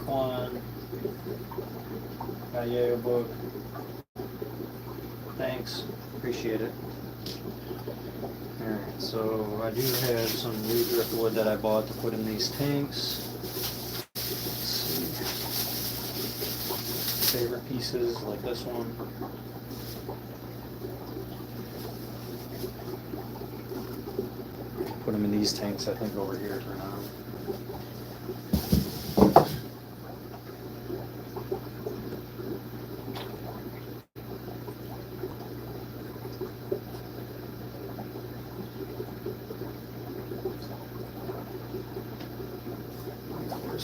One, got a yo-yo book. Thanks, appreciate it. Alright, so I do have some new driftwood that I bought to put in these tanks. Let's see. Favorite pieces like this one. Put them in these tanks, I think, over here for now.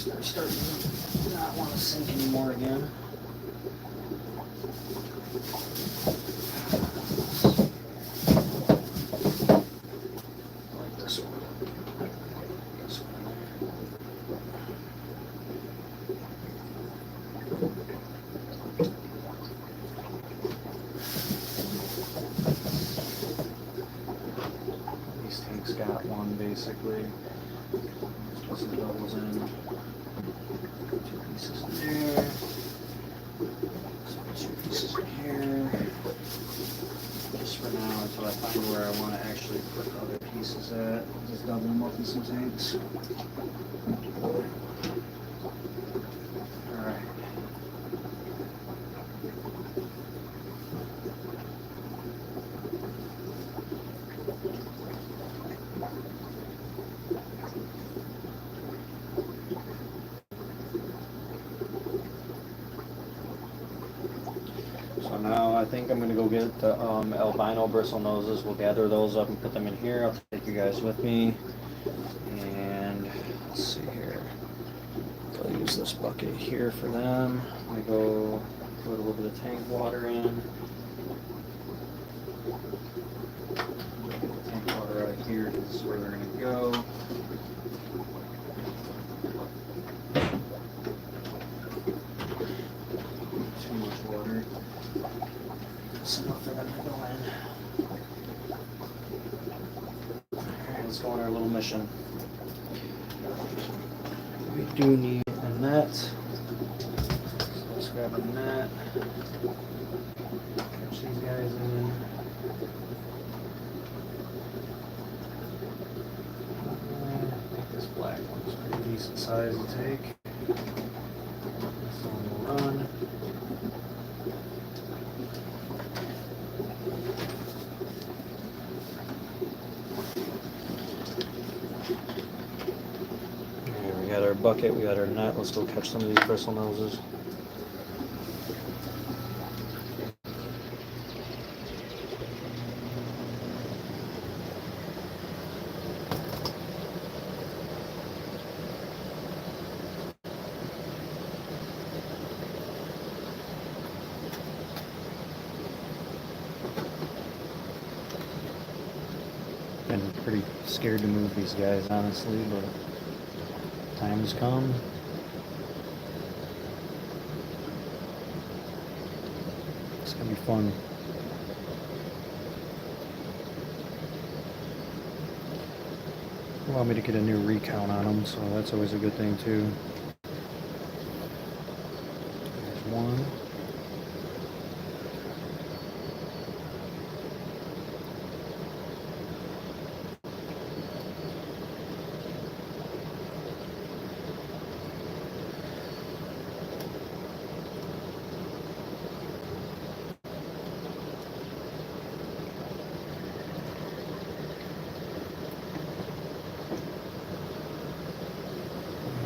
They're starting to not want to sink anymore again. Like this one. This one. got one basically. Put some doubles in. 2 pieces in there. Some 2 pieces in here. Just for now until I find where I want to actually put other pieces at. Just double them up in some tanks. Alright. So now I think I'm going to go get the albino bristlenoses. We'll gather those up and put them in here. I'll take you guys with me. And let's see here. I'll use this bucket here for them. I go put a little bit of tank water in. Tank water out of here is where they're going to go. Too much water. That's enough for them to go in. Alright, let's go on our little mission. We do need a net. So let's grab a net. Catch these guys in. I think this black one's a pretty decent size to take. This one will run. There, we got our bucket, we got our net. Let's go catch some of these bristlenoses. Been pretty scared to move these guys, honestly, but time has come. It's gonna be fun. Allow me to get a new recount on them, so that's always a good thing too. There's one.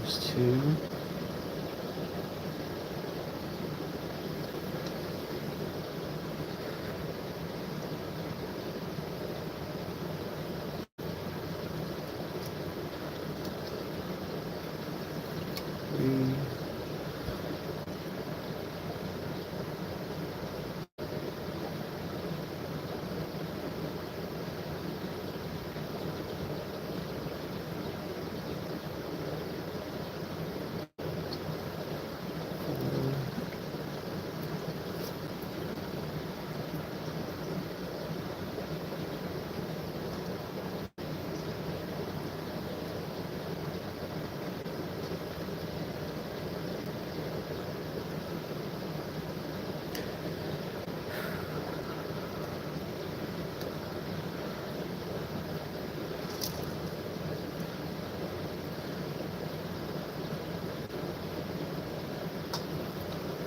There's 2. Three.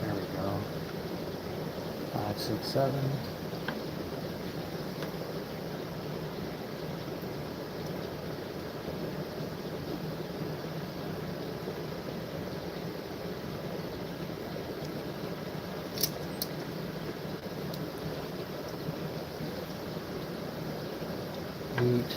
There we go. 5, 6, 7. Eight.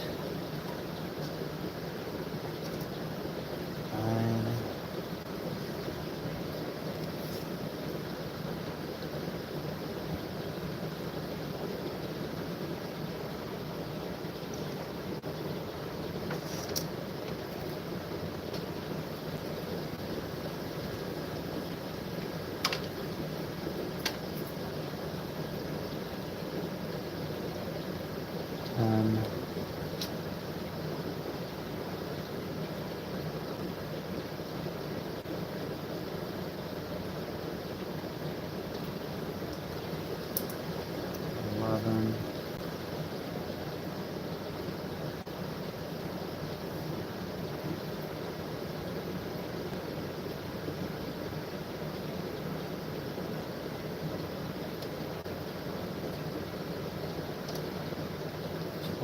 9.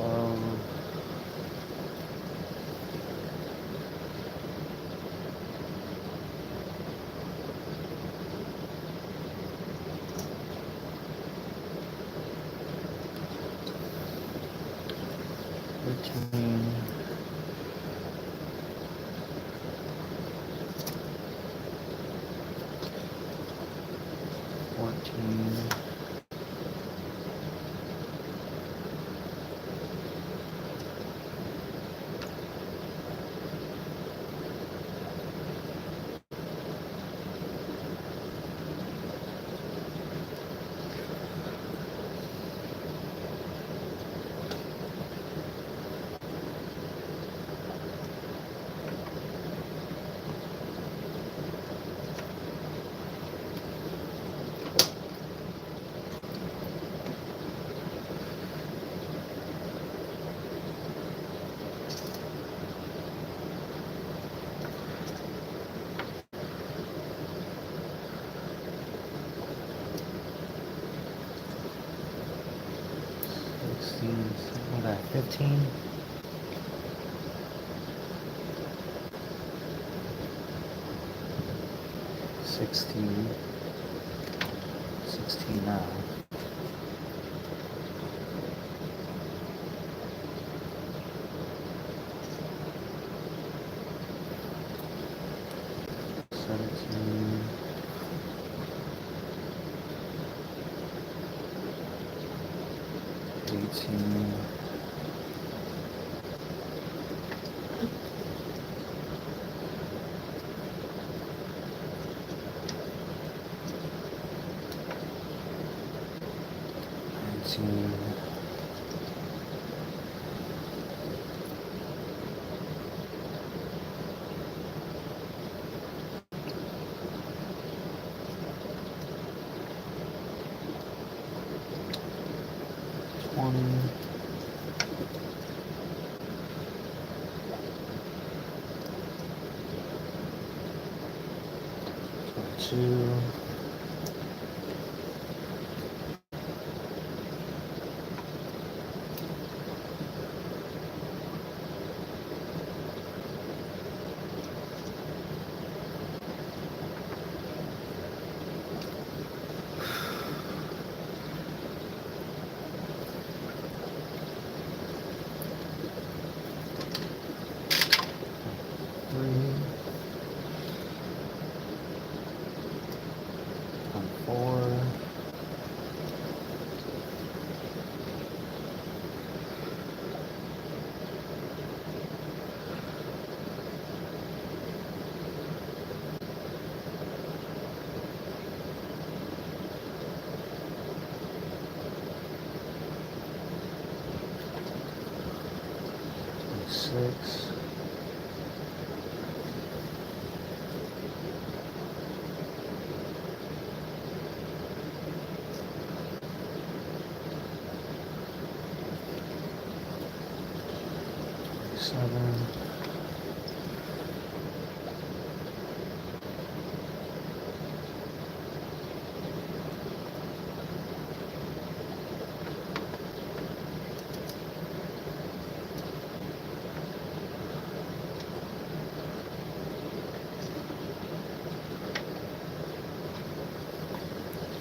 12. 13. 14. 15. 16. 16 now. 17. 18. 19. 20. 22. 4. 26. 7.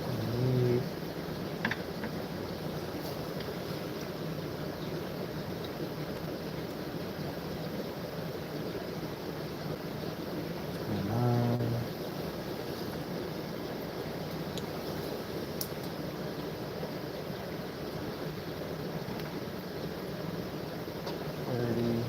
28. 29. 30.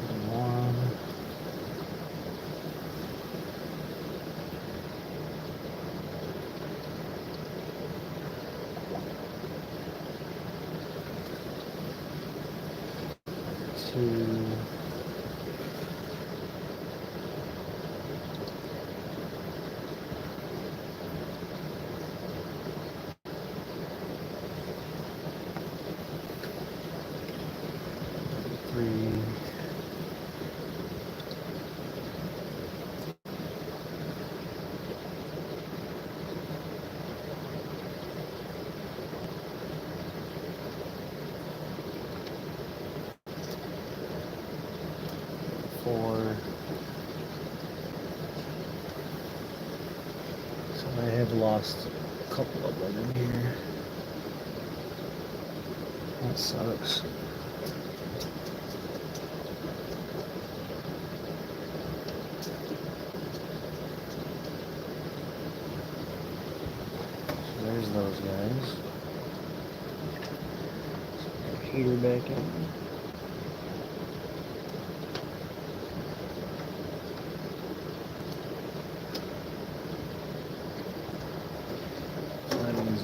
31. 2. 33. 3. So I have lost a couple of them in here. That sucks. So there's those guys. So heater back in.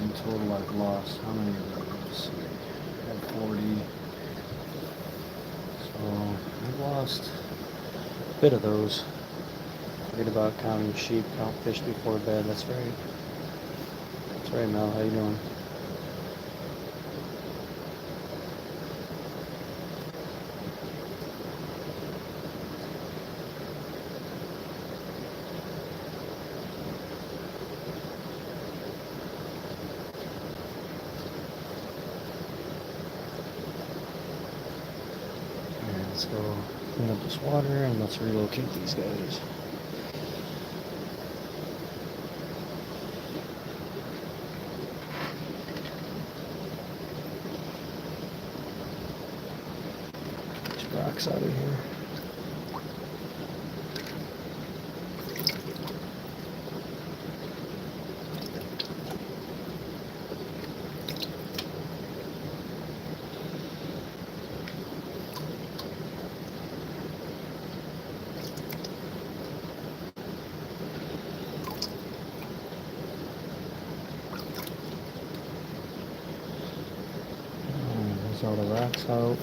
In total I've lost how many of those? I had 40. So I've lost a bit of those. Forget about counting sheep, count fish before bed. That's right. That's right, Mel. How you doing? Let's go clean up this water and let's relocate these guys. These rocks out of here. All the rocks out.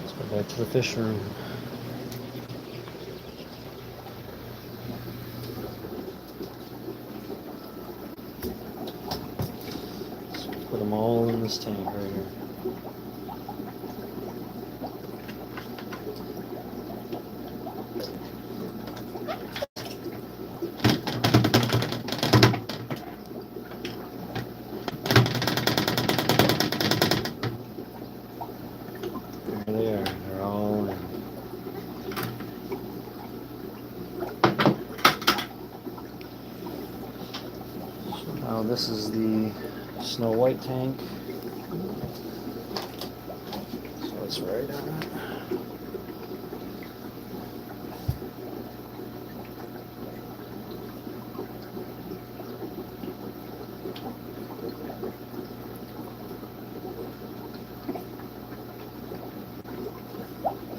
Let's go back to the fish room. Let's put them all in this tank right here. Now this is the Snow White tank, so it's right on it.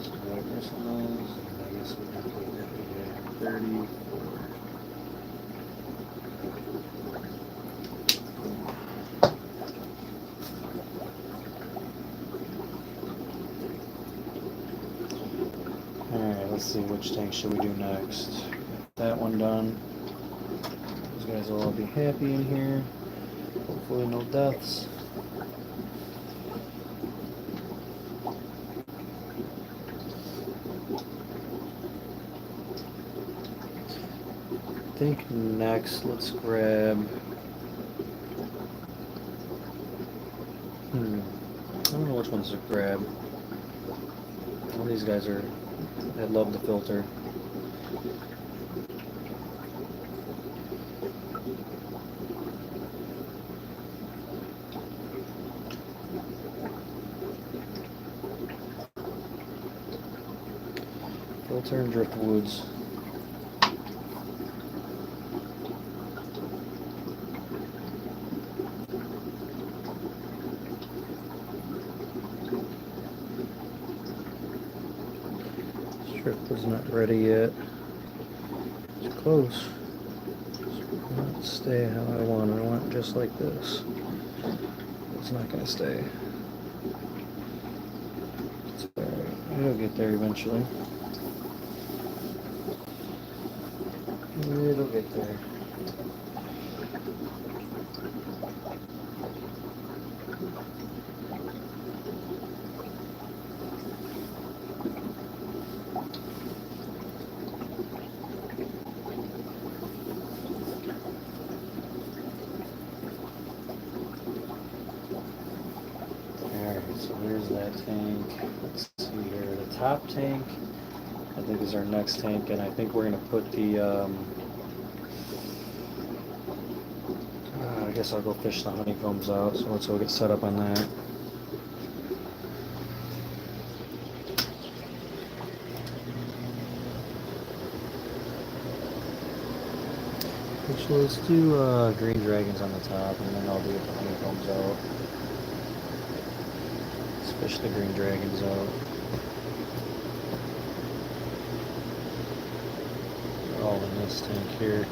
So bristlenose, I guess we can put that 30. Alright, let's see which tank should we do next. Get that one done. Those guys will all be happy in here. Hopefully no deaths. I think next let's grab I don't know which ones to grab. All these guys are, I love the filter. Filter and driftwoods. Strip is not ready yet. It's close. It's not stay how I want it. I want it just like this. It's not going to stay. It's alright. It'll get there eventually. It'll get there. So there's that tank. Let's see here. The top tank, I think, is our next tank, and I think we're going to put the, I guess I'll go fish the honeycombs out, so let's go get set up on that. So let's do green dragons on the top, and then I'll do the honeycombs out. Let's fish the green dragons out. They're all in this tank here.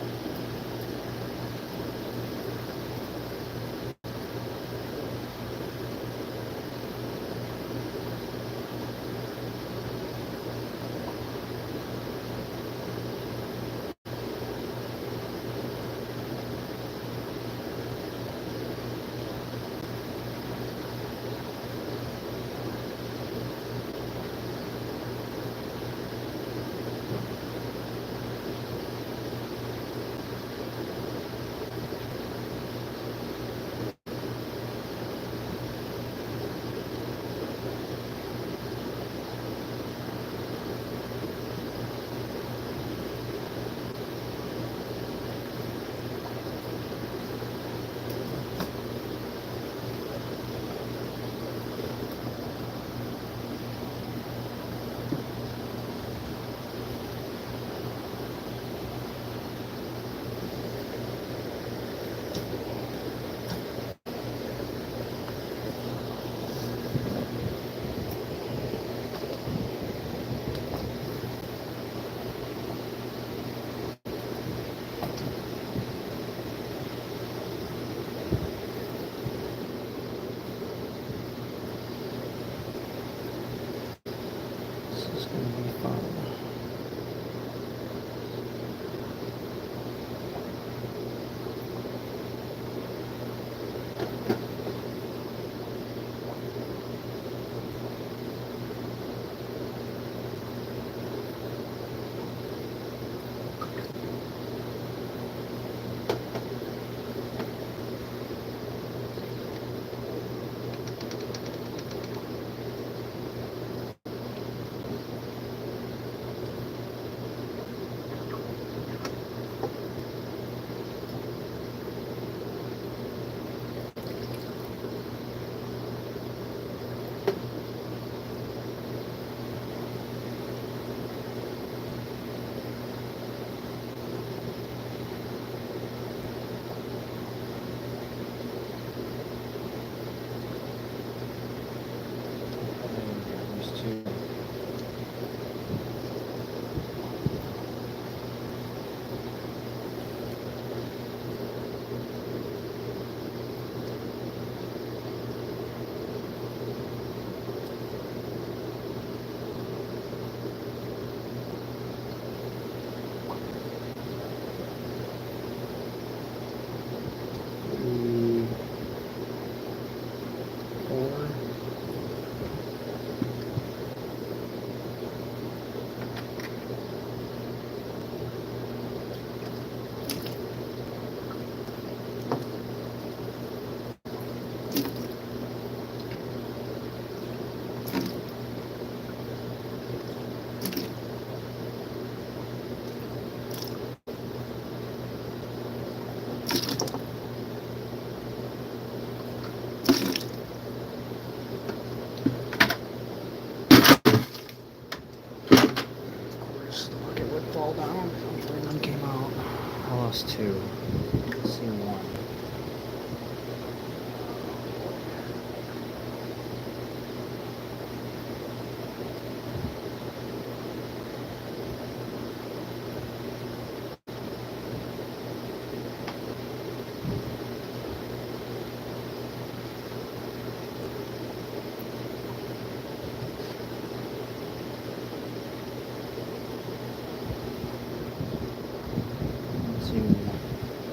Lost two. See one. See one.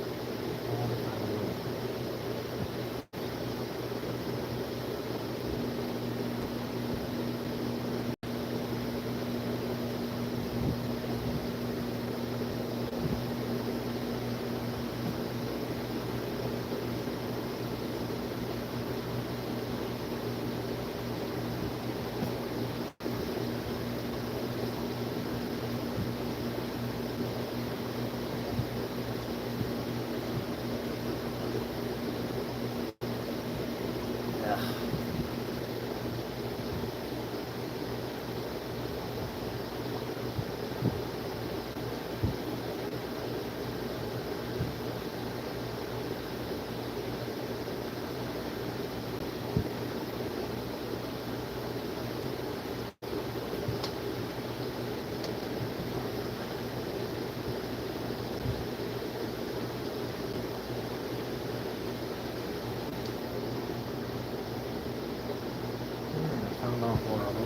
all four of them.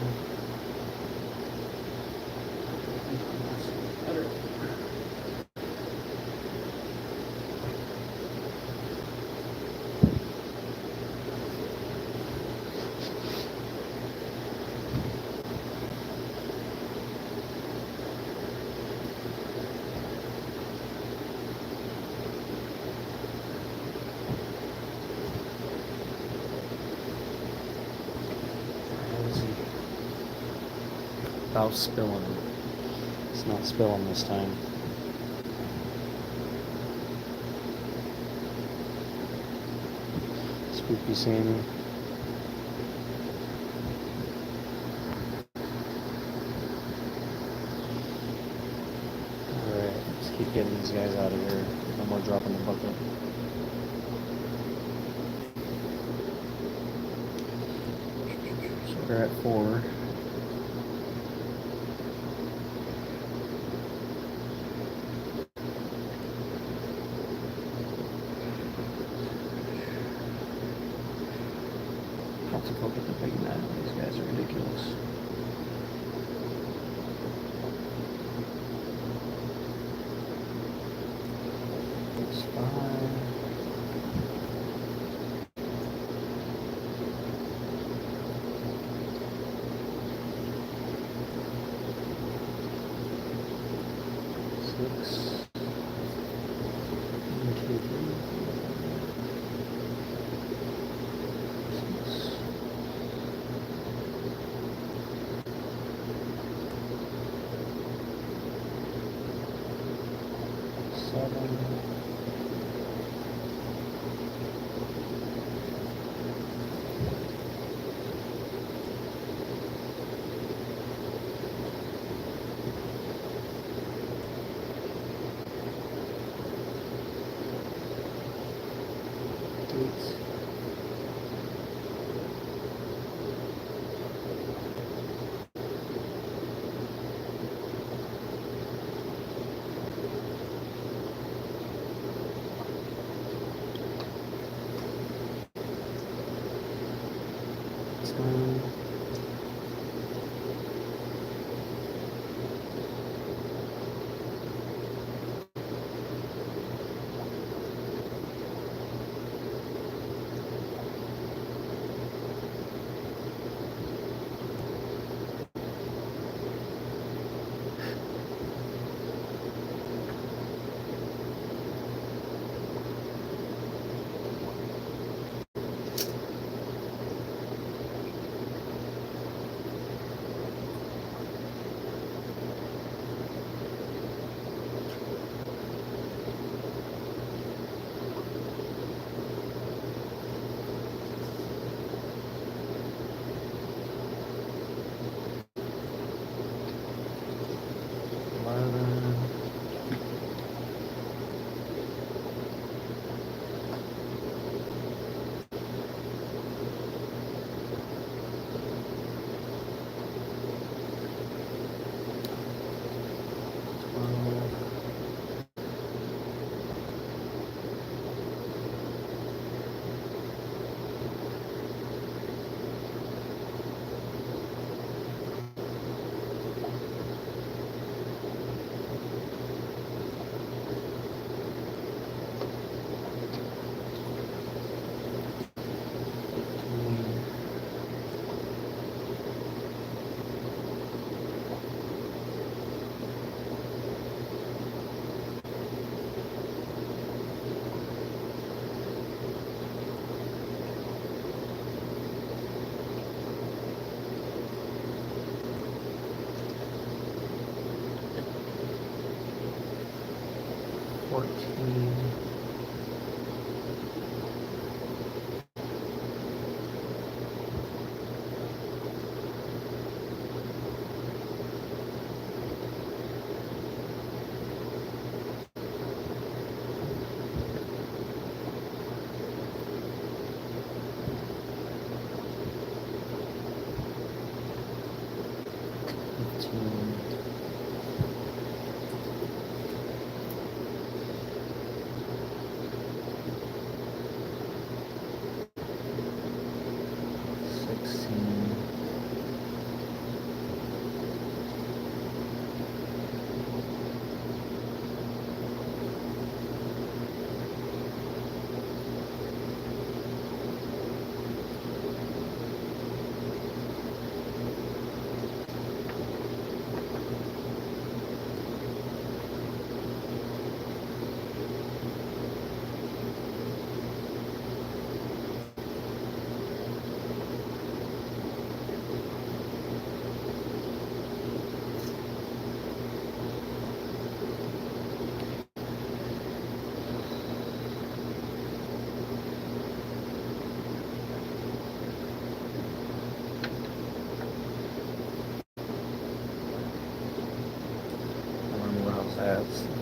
Better. About spilling. It's not spilling this time. Spooky Sammy. Alright, let's keep getting these guys out of here. No more dropping the bucket. So we're at 4. Look at the big net. These guys are ridiculous. That's 5. 6. 1, 2, 3. 6. 7. 8. 9. 11. 12. 13. 14. 15. 16.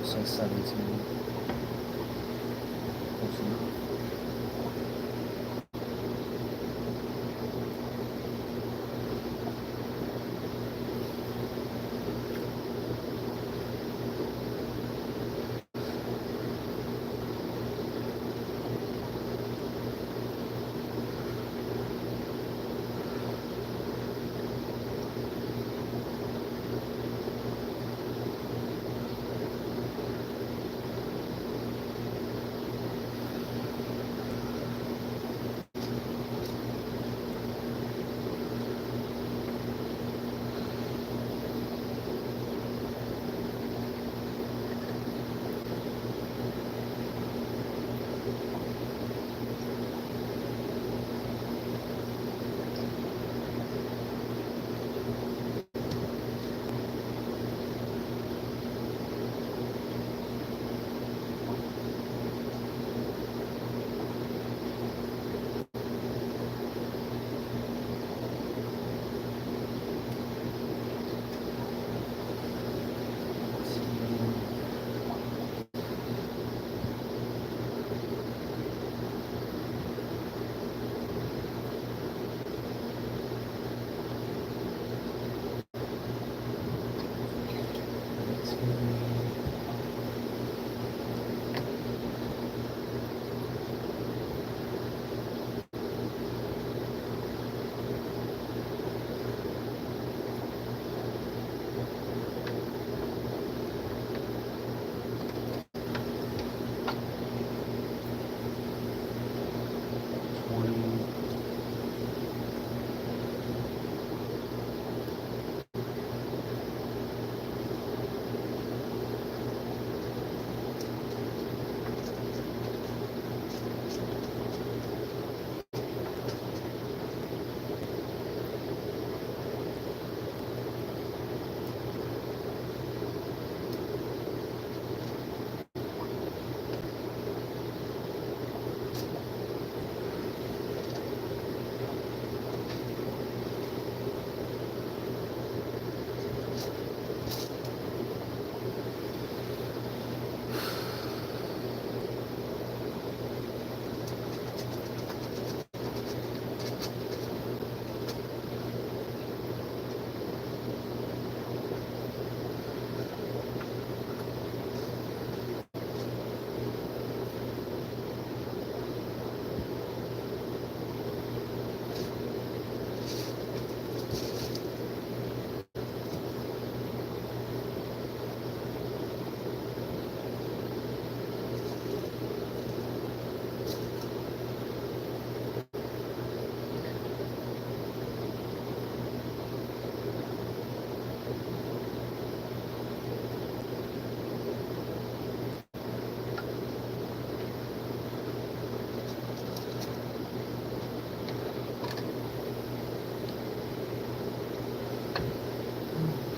say 17. Close enough.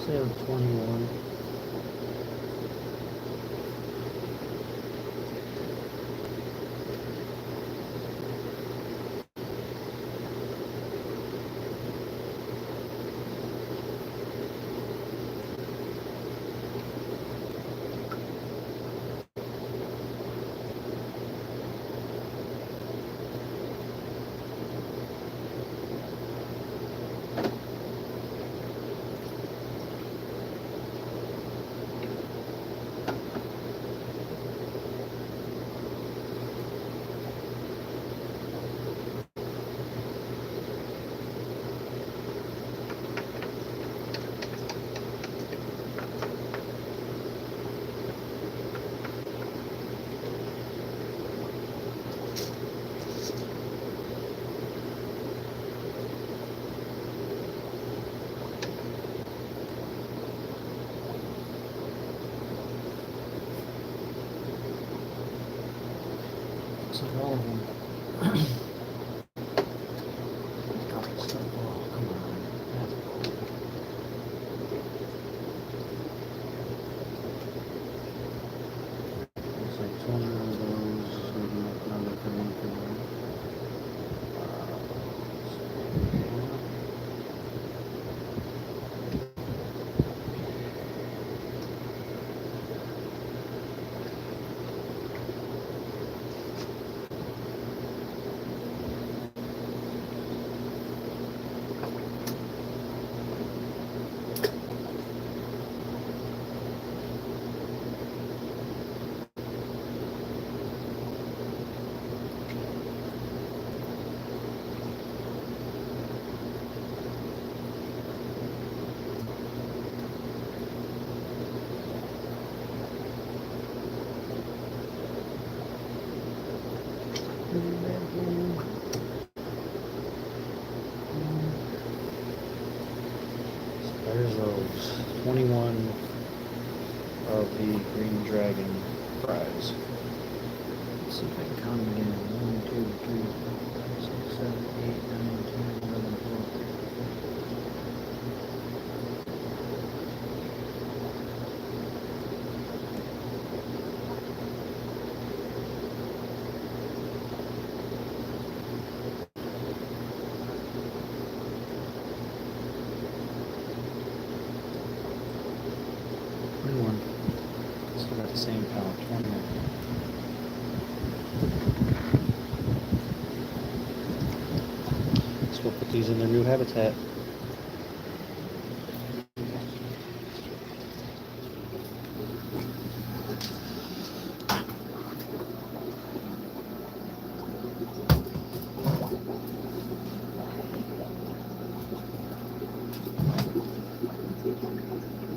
Say 21. there's those 21 of the green dragon fries. Let's see if I can count them again. 1, 2, 3, 4, 5, 6, 7, 8, 9, 10, 11, 12. Still got the same count, 21. So we'll put these in their new habitat.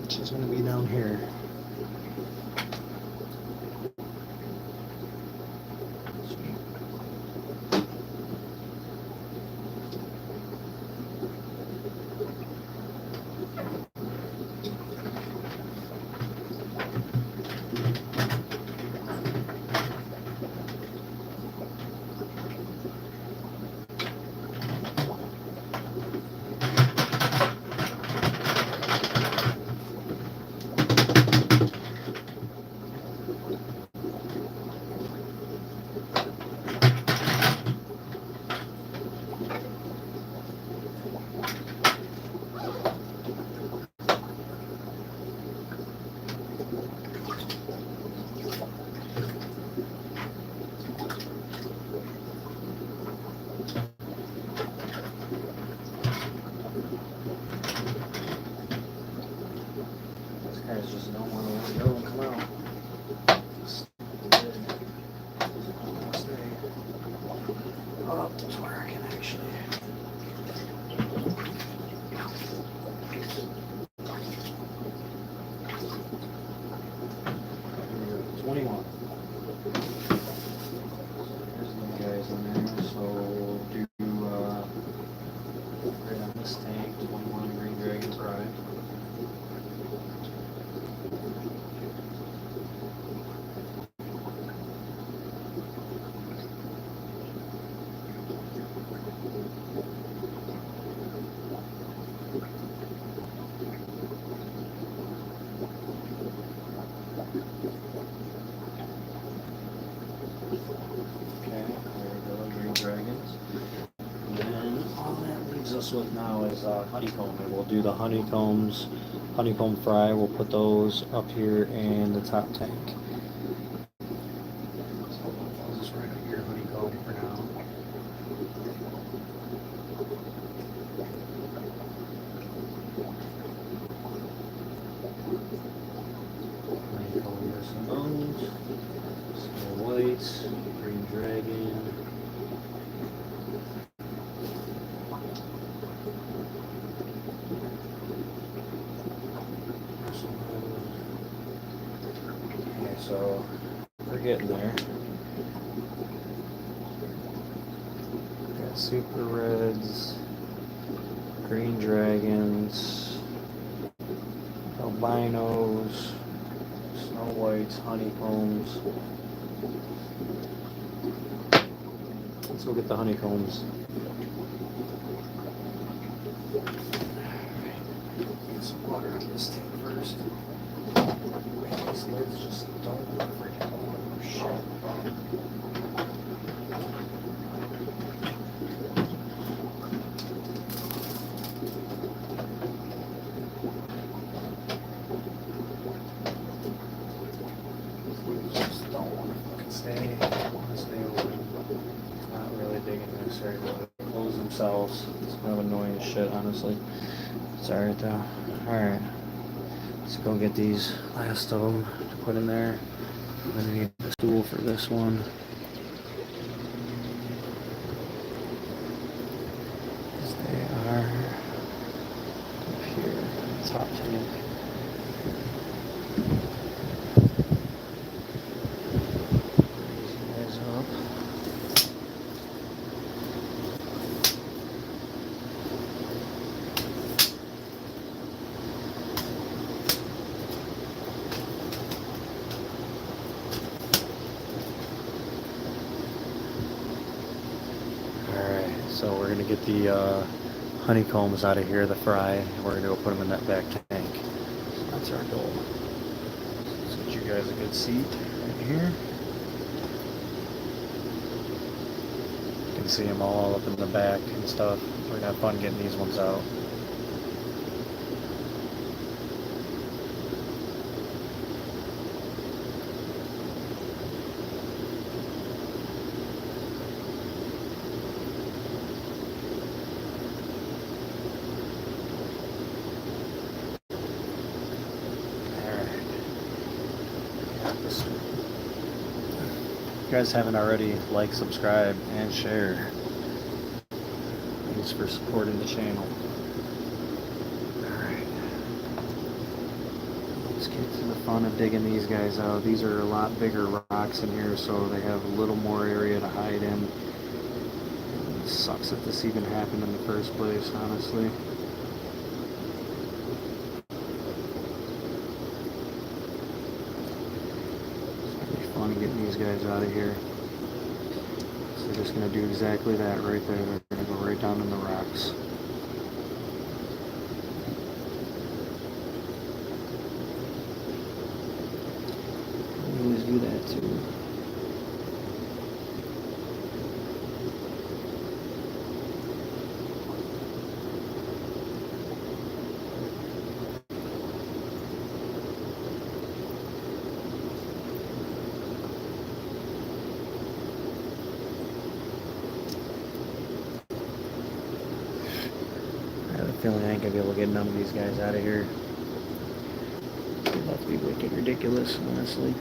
She's going to be down here. Guys just don't want to let go and come out. Oh, it's working actually. 21. There's the guys in there. So we'll do right on this tank, 21 green dragon fry. Dragons. And then all that leaves us with now is honeycomb. And we'll do the honeycomb fry. We'll put those up here in the top tank. So I'll just write up here honeycomb for now. Honeycomb, there's some bones, some whites, green dragon. So we're getting there. Got super reds, green dragons, albinos, snow whites, honeycombs. Let's go get the honeycombs. Get some water on this tank first. These lids just don't freaking work for shit. Just don't want to fucking stay. I want to stay open. Not really digging this very well. They close themselves. It's kind of annoying as shit, honestly. It's alright though. Alright. Let's go get these last of them to put in there. I'm gonna need a stool for this one. They are up here, top tank. Raise you guys up. the honeycombs out of here, the fry. We're going to go put them in that back tank. So that's our goal. So get you guys a good seat right here. You can see them all up in the back and stuff. We're going to have fun getting these ones out. If you guys haven't already, like, subscribe, and share. Thanks for supporting the channel. Alright. Let's get to the fun of digging these guys out. These are a lot bigger rocks in here, so they have a little more area to hide in. It sucks that this even happened in the first place, honestly. Getting these guys out of here. So they're just going to do exactly that right there. They're going to go right down in the rocks. We always do that too. Feeling I ain't gonna be able to get none of these guys out of here. It's about to be wicked ridiculous, honestly.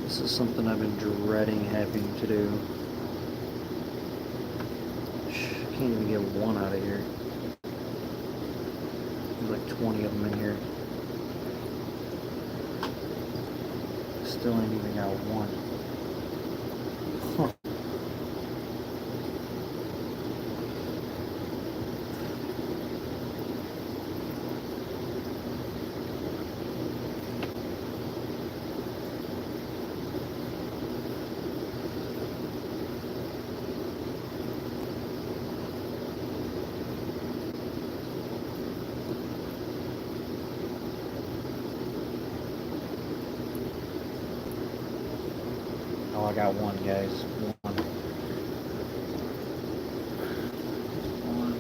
This is something I've been dreading having to do. Can't even get one out of here. There's like 20 of them in here. Still ain't even got one. Huh. Oh, I got one, guys. One. One.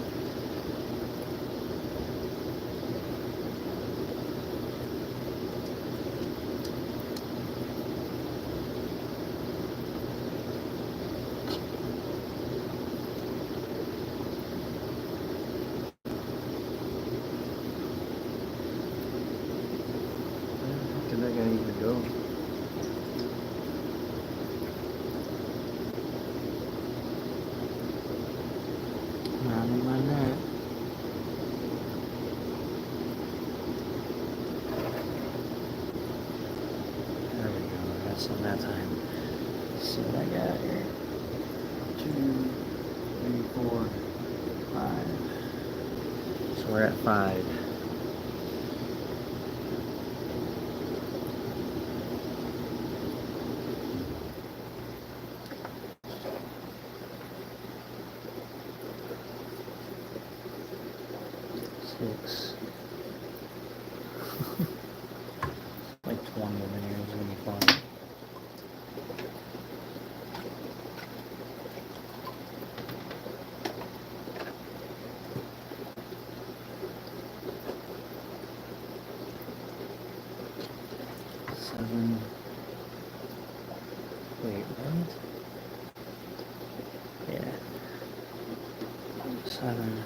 Where did that guy even go? Not in my net. There we go. I got some that time. Let's see what I got here. 2, 3, 4, 5. So we're at 5. Like 20 of them in here. It's gonna be fun. Seven. Wait, what? Yeah. 7.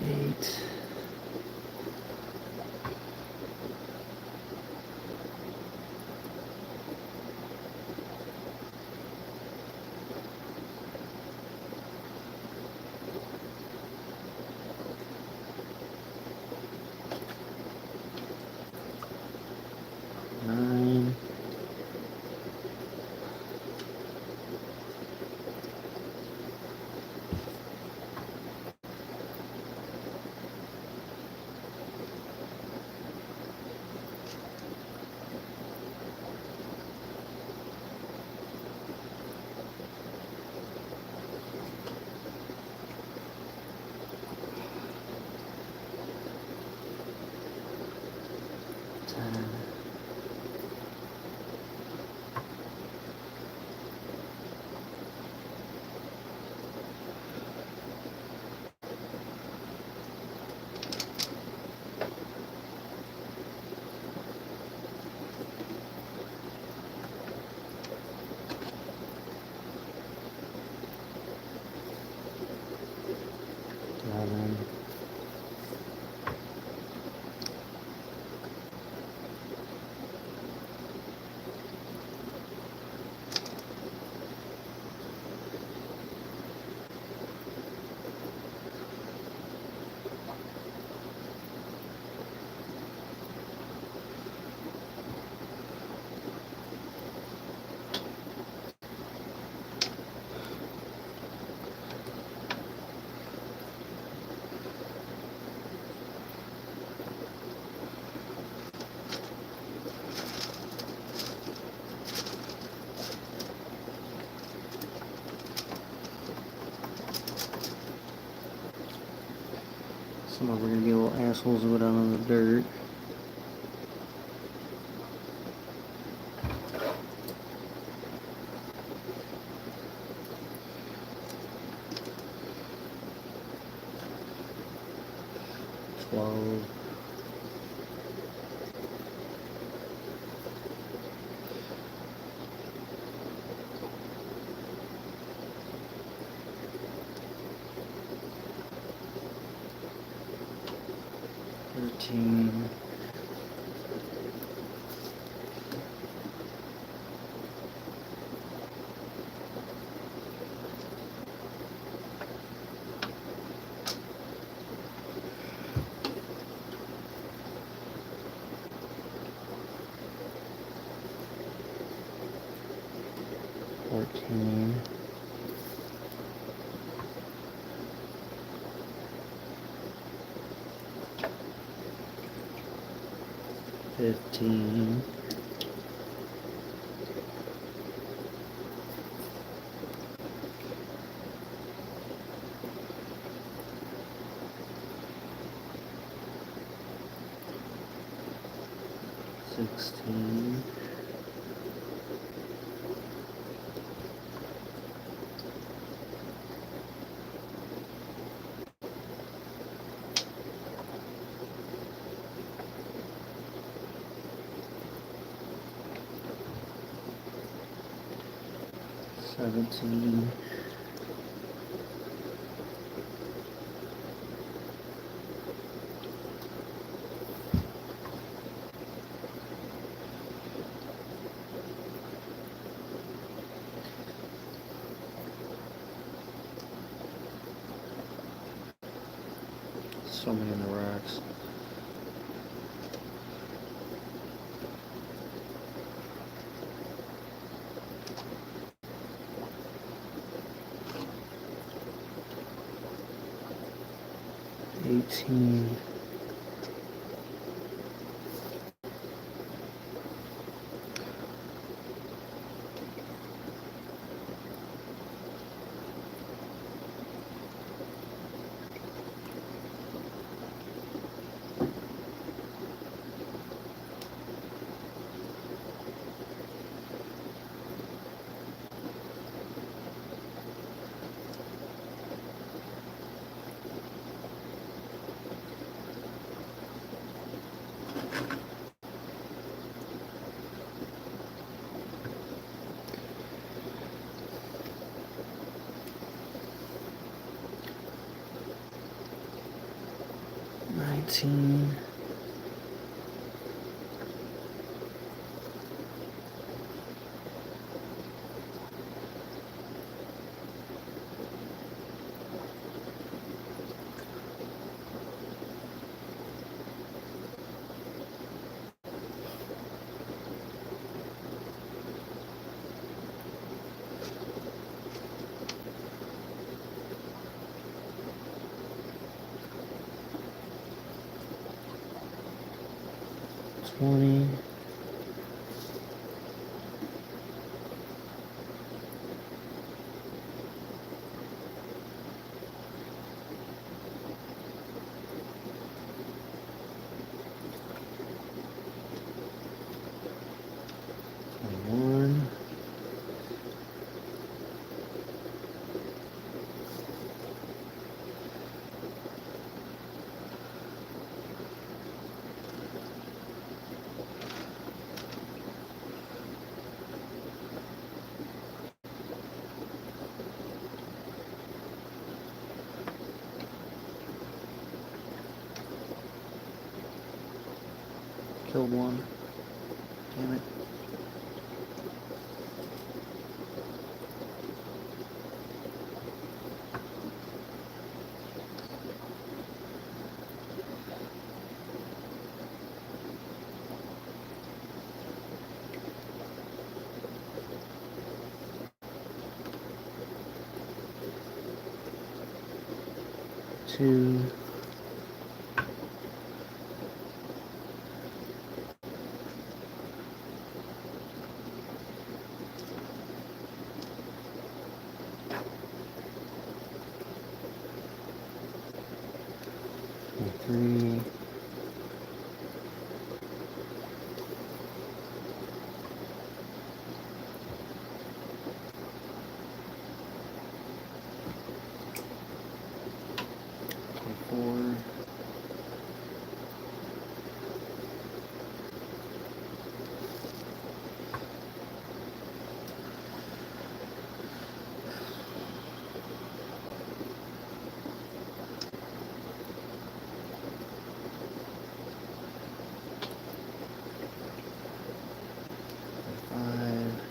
8. 10. Some of them are gonna be little assholes with down in the dirt. Fourteen. 15. 16. 17. 'So many in the rocks. Eighteen. 19. 20. 21. Killed one. Damn it. Two. Three. Four. Five.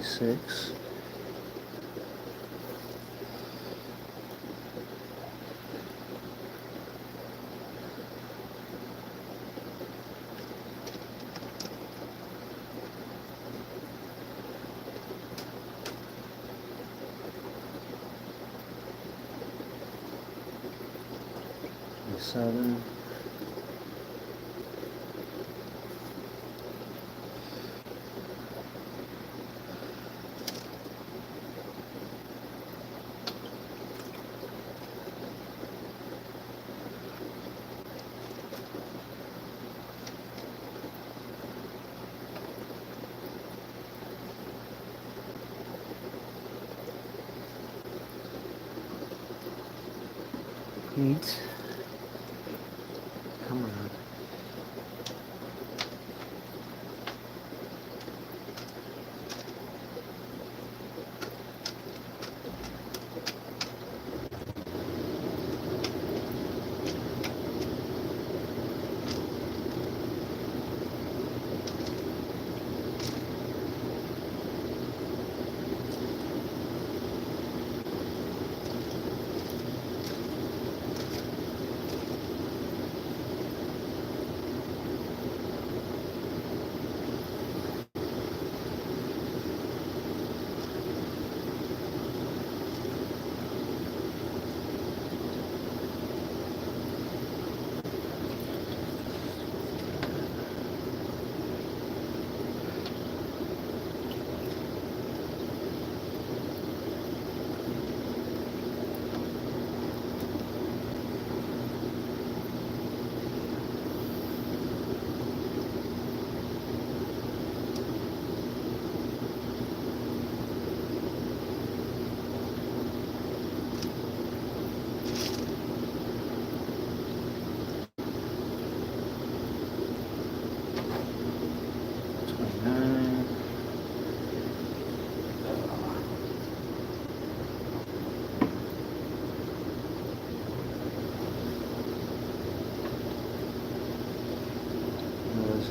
Six. Seven. Eight. Come on.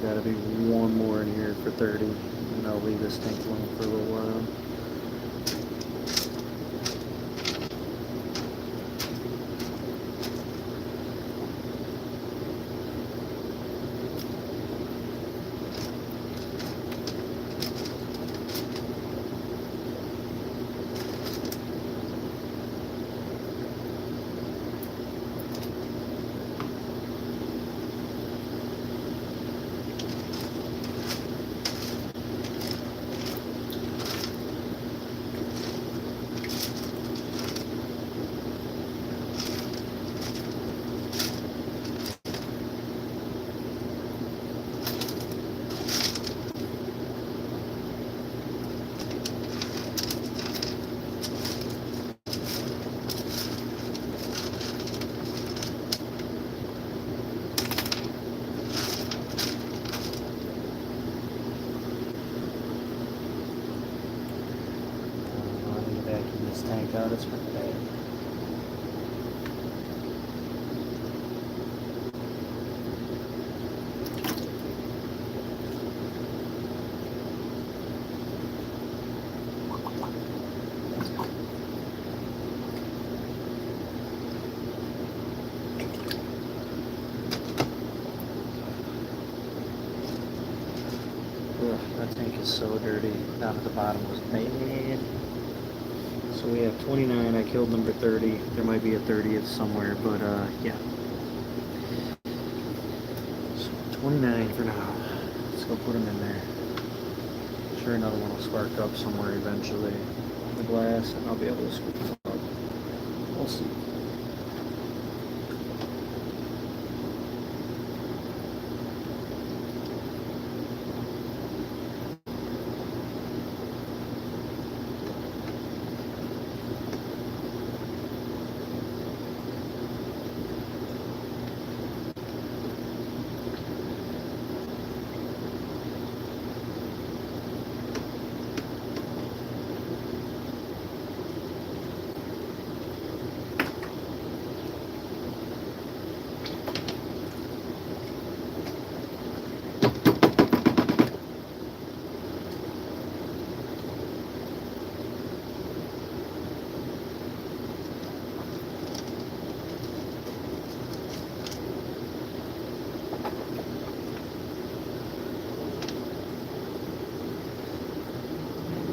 Got to be one more in here for 30, and I'll leave this tank alone for a little while. this tank out, it's pretty bad. Ugh, that tank is so dirty. Down at the bottom was bad. So we have 29. I killed number 30. There might be a 30th somewhere, but yeah. So 29 for now. Let's go put them in there. Sure, another one will spark up somewhere eventually on the glass, and I'll be able to scoop them up. We'll see.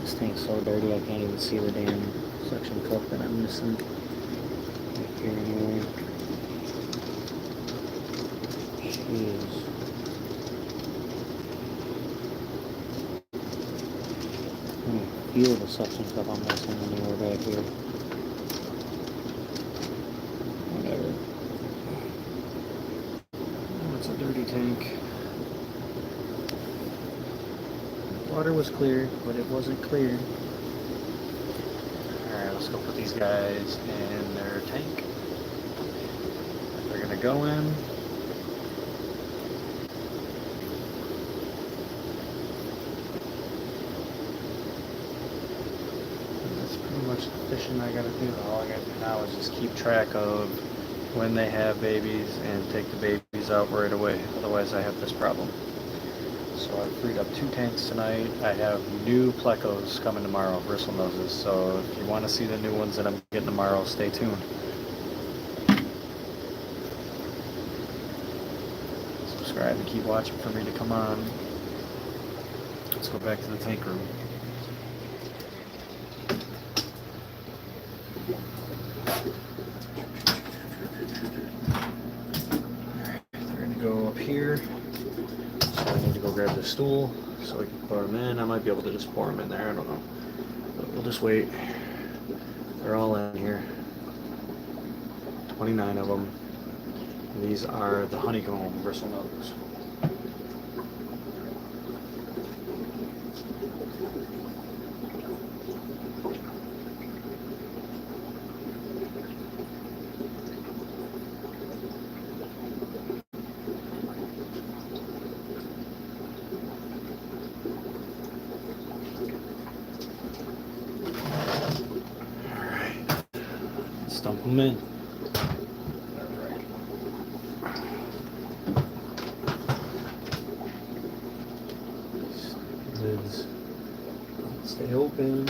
This tank's so dirty I can't even see the damn suction cup that I'm missing. Right here anyway. Jeez. I can feel the suction cup I'm missing anywhere back here. Whatever. Oh, it's a dirty tank. Water was clear, but it wasn't clear. Alright, let's go put these guys in their tank. They're gonna go in. And that's pretty much the fishing I gotta do. All I gotta do now is just keep track of when they have babies and take the babies out right away. Otherwise I have this problem. So I freed up 2 tanks tonight. I have new plecos coming tomorrow, bristlenoses. So if you want to see the new ones that I'm getting tomorrow, stay tuned. Subscribe and keep watching for me to come on. Let's go back to the tank room. Alright, they're going to go up here. I need to go grab the stool so we can pour them in. I might be able to just pour them in there, I don't know. But we'll just wait. They're all in here. 29 of them. And these are the honeycomb bristlenose. Dump them in. Alright. Lids stay open.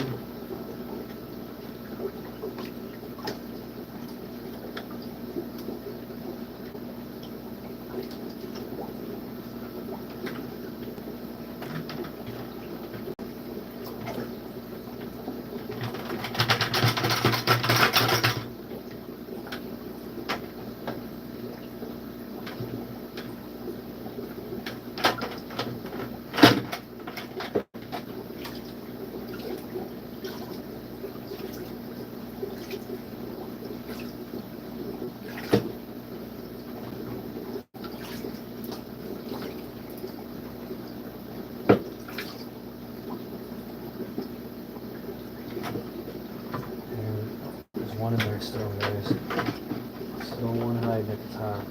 One in there still, guys. Still one hiding at the top.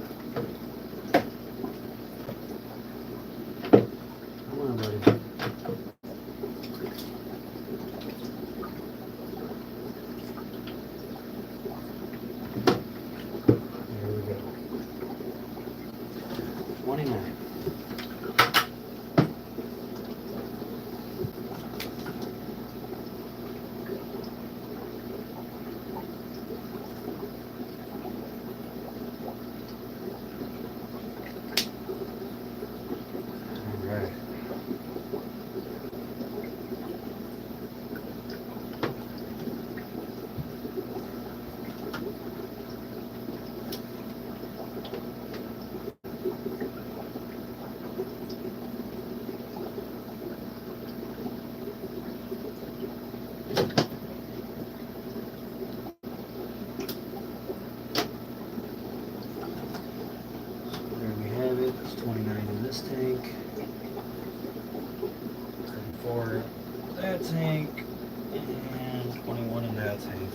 Come on, buddy.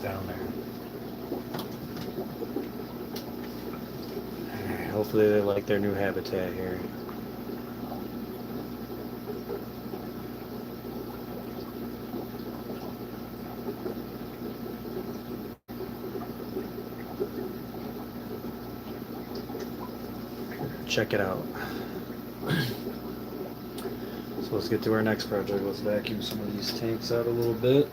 down there. Alright, hopefully they like their new habitat here. Check it out. So let's get to our next project. Let's vacuum some of these tanks out a little bit.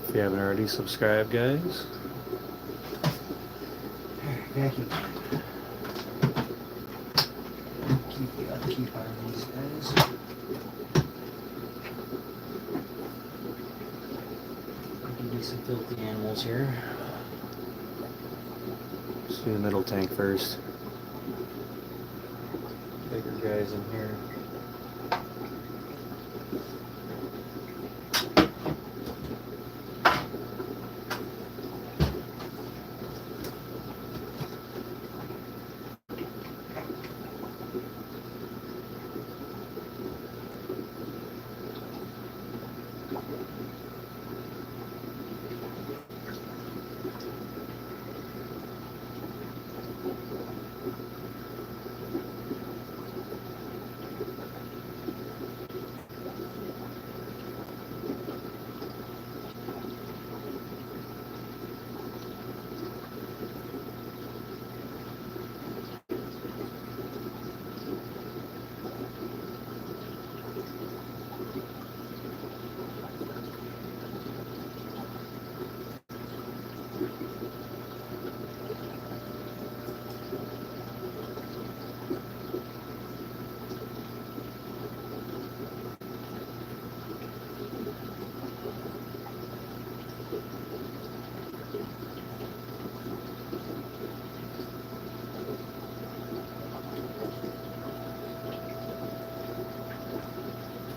If you haven't already, subscribe, guys. Vacuum. Keep the upkeep on these guys. Some filthy animals here. Let's do the middle tank first. Bigger guys in here.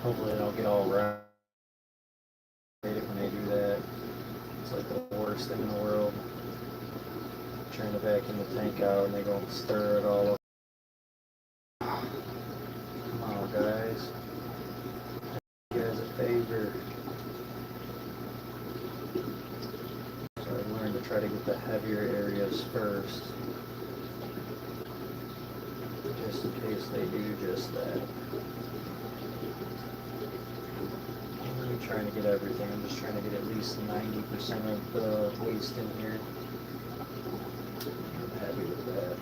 Hopefully they don't get all right when they do that. It's like the worst thing in the world. Trying to vacuum the tank out and they go and stir it all up. Come on, guys. You guys a favor. So I learned to try to get the heavier areas first. Just in case they do just that. I'm trying to get everything. I'm just trying to get at least 90% of the waste in here. I'm happy with that.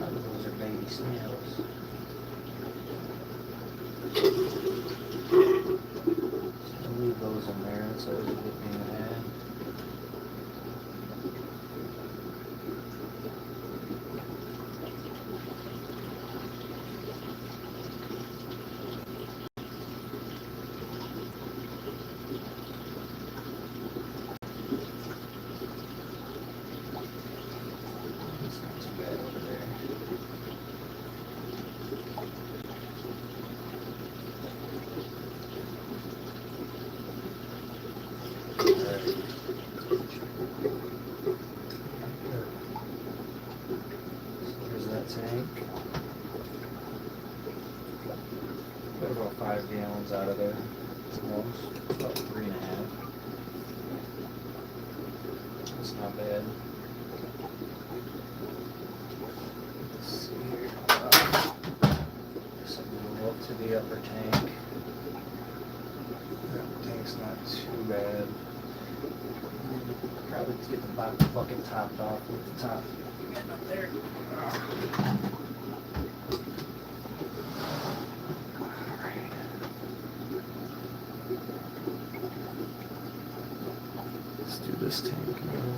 Those are baby snails. I'll leave those in there so they get mad. It's not too bad over there. Here's that tank. Got about 5 gallons out of there. Almost about 3.5. That's not bad. Let's see here. Just move up to the upper tank. That tank's not too bad. Probably to get the bottom bucket topped off with the top getting up there. this tank on.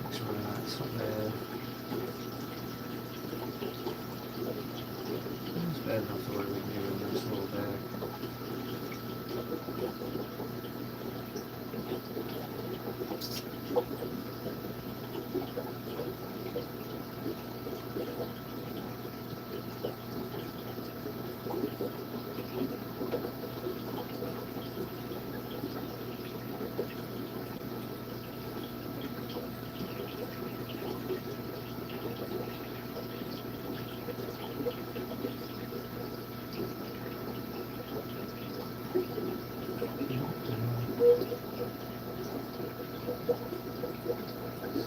It's really not so bad. It's bad enough the way we do in this little bag.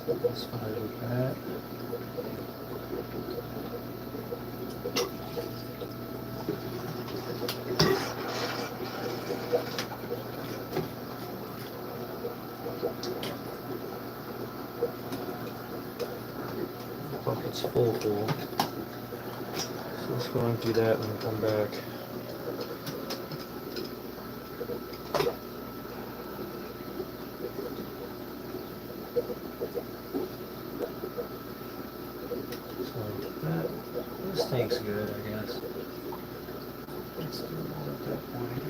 Satisfied with that. The bucket's full. So let's go empty that and come back. This tank's good, I guess. Let's do it at that point.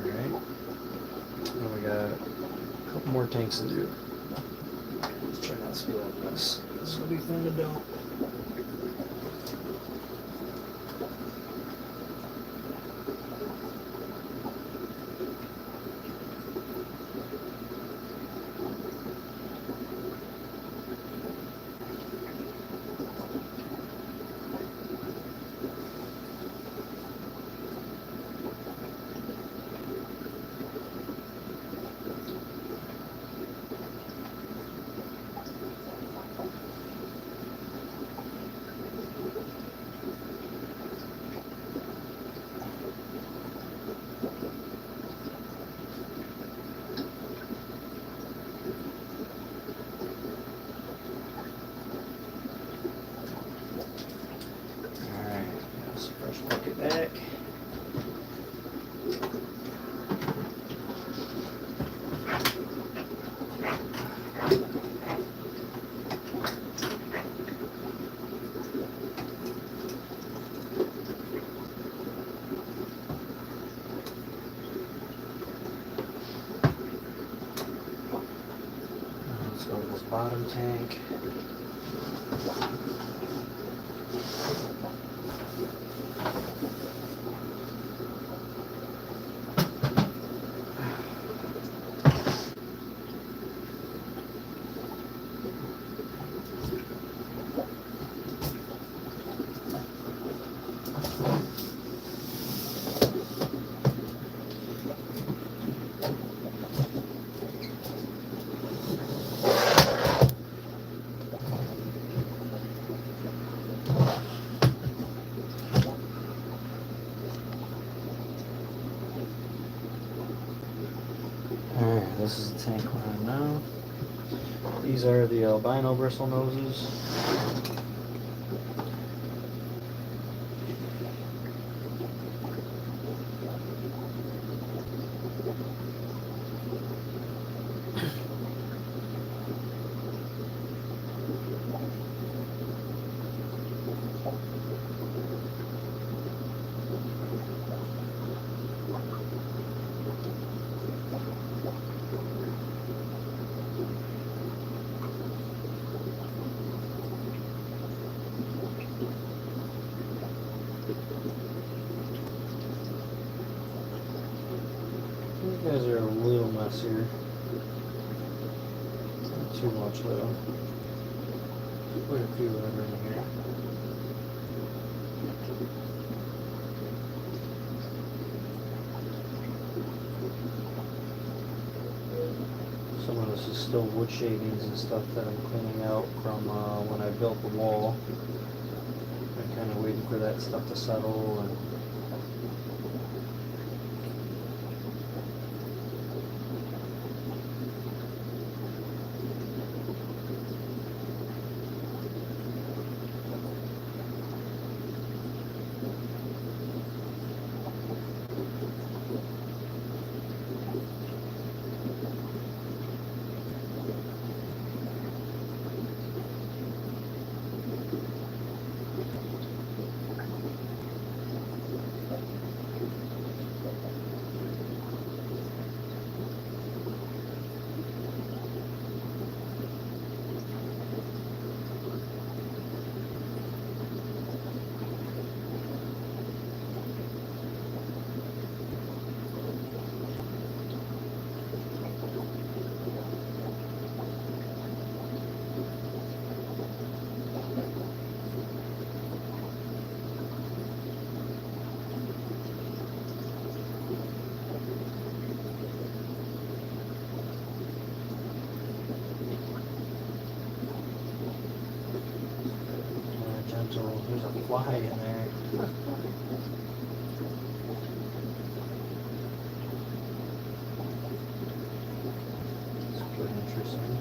Alright. Now we got a couple more tanks to do. Let's try not to spill on this. This will be fun to dump. Back. Let's go to this bottom tank. This is the tank we're on now. These are the albino bristlenoses. guys are a little messier. Not too much though. Quite a few over in here. Some of this is still wood shavings and stuff that I'm cleaning out from when I built the wall. I'm kind of waiting for that stuff to settle. And there's a fly in there. It's pretty interesting.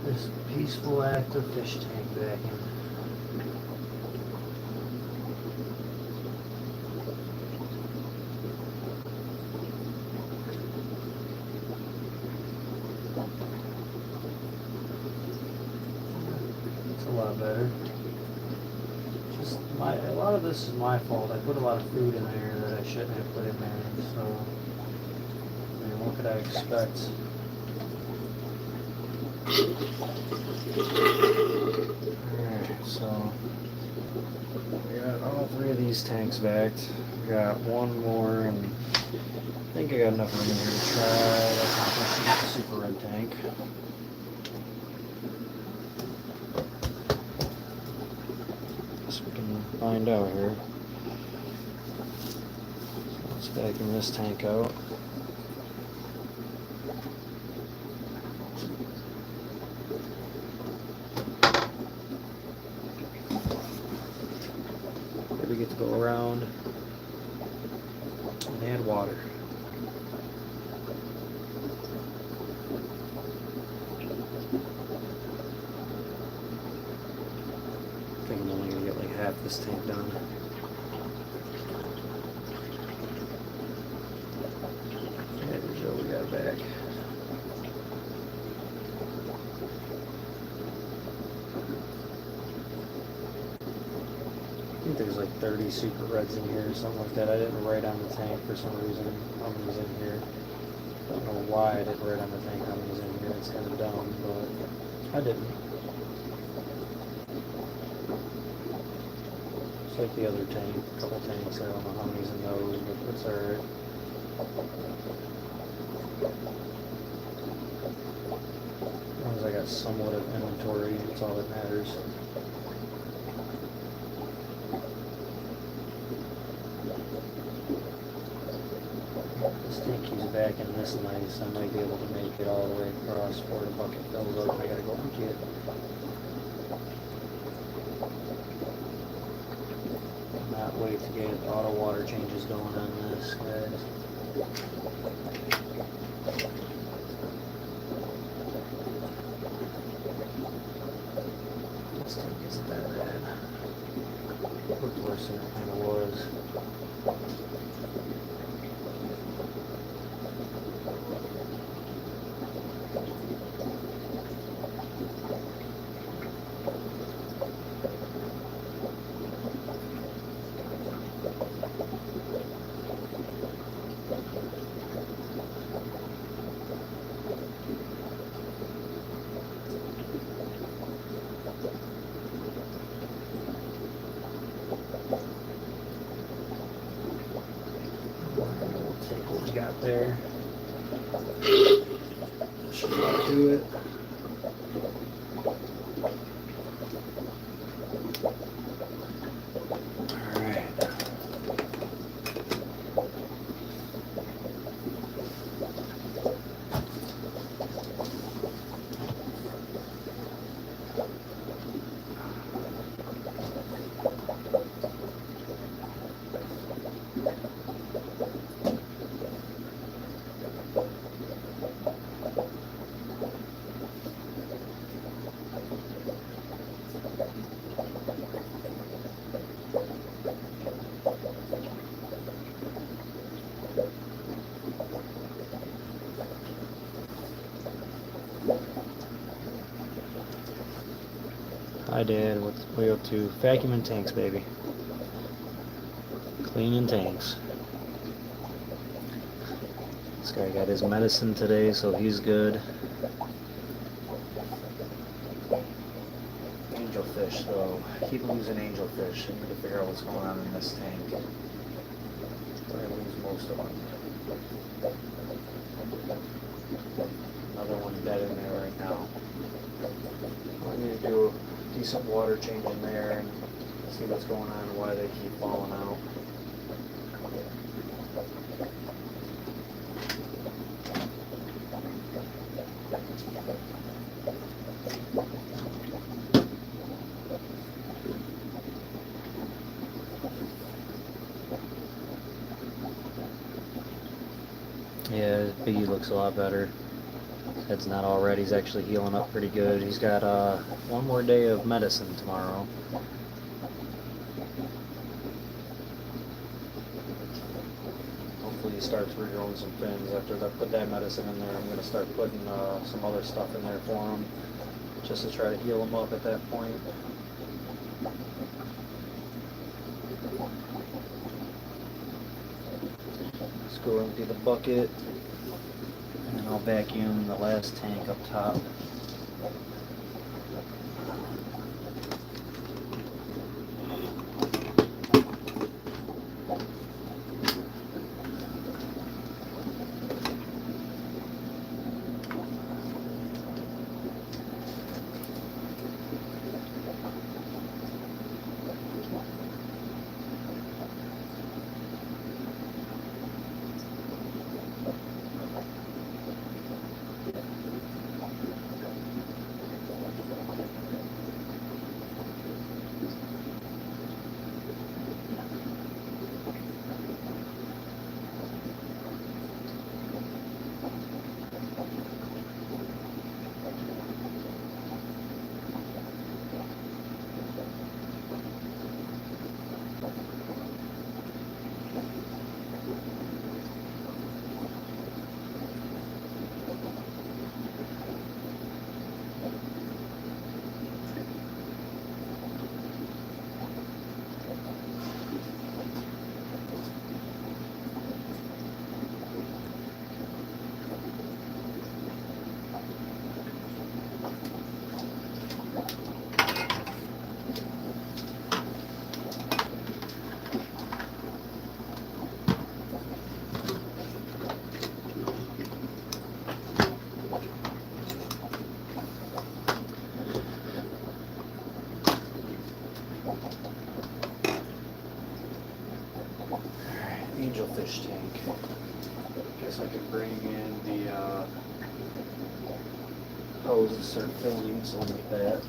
This peaceful act of fish tank vacuum. It's a lot better. Just a lot of this is my fault. I put a lot of food in there that I shouldn't have put in there. So, I mean, what could I expect? Alright, so we got all three of these tanks vacked. We got one more, and I think I got enough room in here to try to accomplish the super red tank. Guess we can find out here. So let's vacuum this tank out. We get to go around and add water. half this tank done. Yeah, Joe, we got back. I think there's like 30 super reds in here or something like that. I didn't write on the tank for some reason how many's in here. I don't know why I didn't write on the tank how many's in here. It's kind of dumb, but I didn't. It's like the other tank, a couple tanks. I don't know how many's in those, but that's alright. As long as I got somewhat of inventory, that's all that matters. This tank keeps backing this nice. I might be able to make it all the way across before the bucket fills up. I gotta go empty it. Not wait to get auto water changes going on this, guys. This tank isn't that bad. Looked worse than it kind of was. Got there. Should do it. All right. I did. What's we up to? Vacuuming tanks, baby. Cleaning tanks. This guy got his medicine today, so he's good. Angelfish, though. I keep losing angelfish. I need to figure out what's going on in this tank. I lose most of them. Another one dead in there right now. I need to do a decent water change in there and see what's going on and why they keep falling out. Yeah, Biggie looks a lot better. His head's not all red. He's actually healing up pretty good. He's got one more day of medicine tomorrow. Hopefully he starts regrowing some fins. After I put that medicine in there, I'm going to start putting some other stuff in there for him, just to try to heal him up at that point. Let's go empty the bucket. And then I'll vacuum the last tank up top. Alright, angelfish tank. Guess I could bring in the hose and start filling, so like that.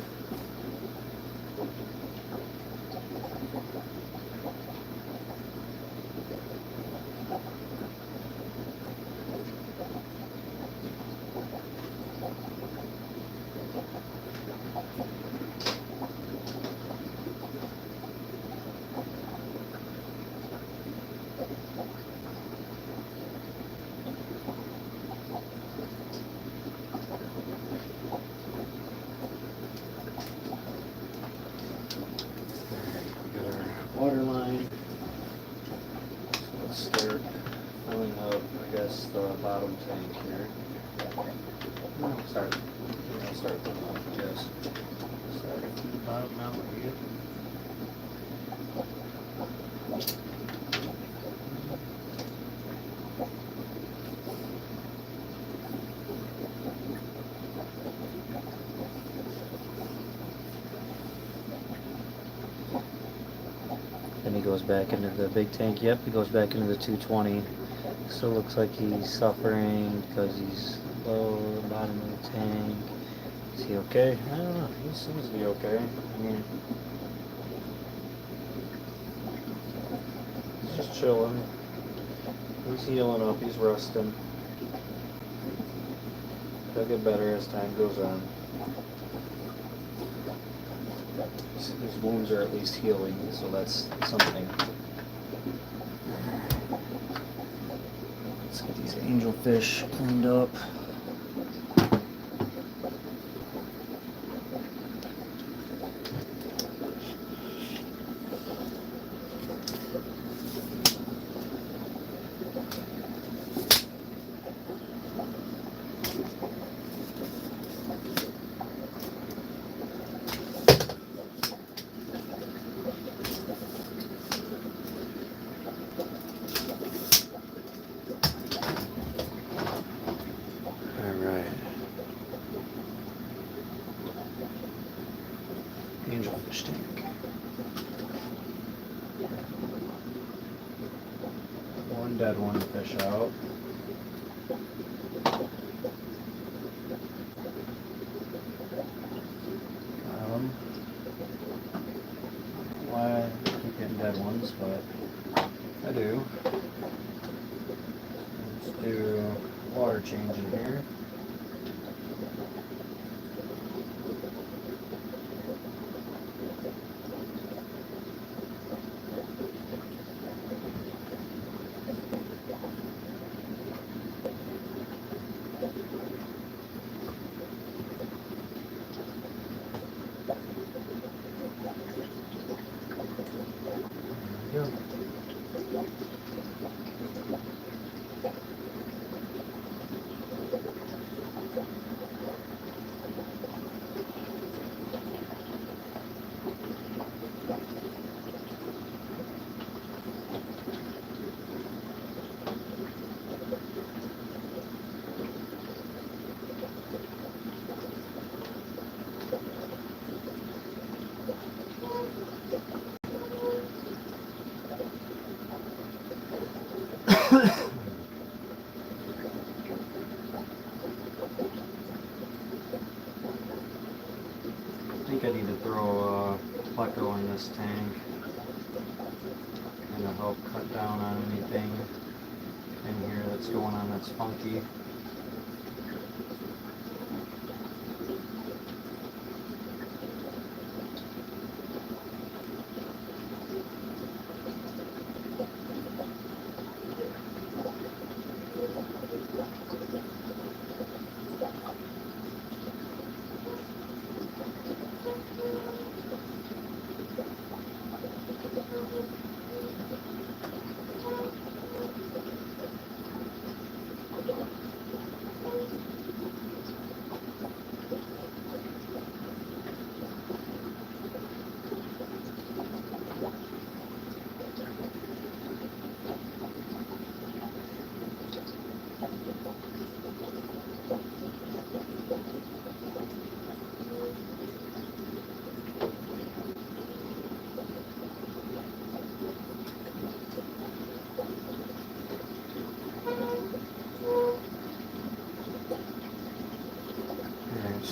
Water line. So let's start filling up, I guess, the bottom tank here. No, start filling up, yes. Start from the bottom now, here. Then he goes back into the big tank. Yep, he goes back into the 220. Still looks like he's suffering because he's low at the bottom of the tank. Is he okay? I don't know. He seems to be okay. I mean, he's just chilling. He's healing up. He's resting. He'll get better as time goes on. His wounds are at least healing, so that's something. Let's get these angelfish cleaned up. Angelfish tank. One dead one fish out. Got 'em. Why I keep getting dead ones, but I do. Let's do water change in here. There we go. I think I need to throw a pleco in this tank and to help cut down on anything in here that's going on that's funky.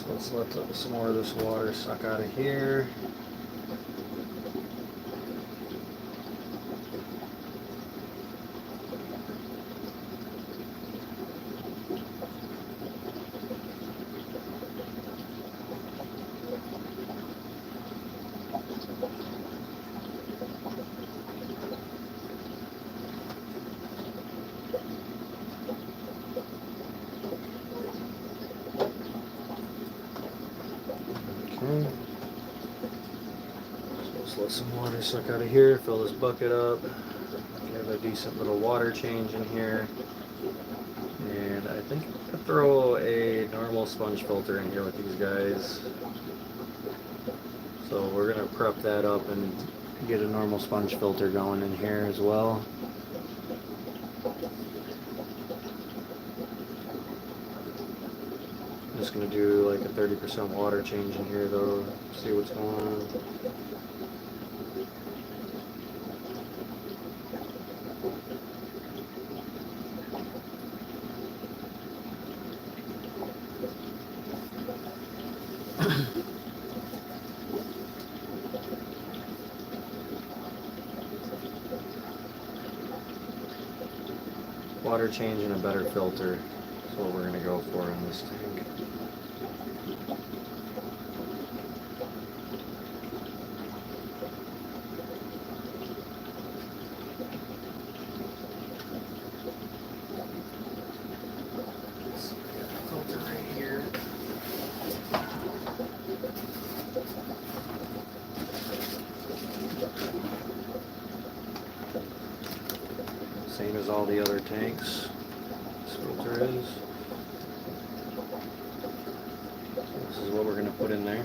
let's let some more of this water suck out of here. Okay. So let's let some water suck out of here, fill this bucket up, give a decent little water change in here. And I think I'm going to throw a normal sponge filter in here with these guys. So we're going to prep that up and get a normal sponge filter going in here as well. I'm just going to do like a 30% water change in here though, see what's going on. Water change and a better filter is what we're going to go for in this tank. So we got a filter right here. Same as all the other tanks, this filter is. So this is what we're going to put in there.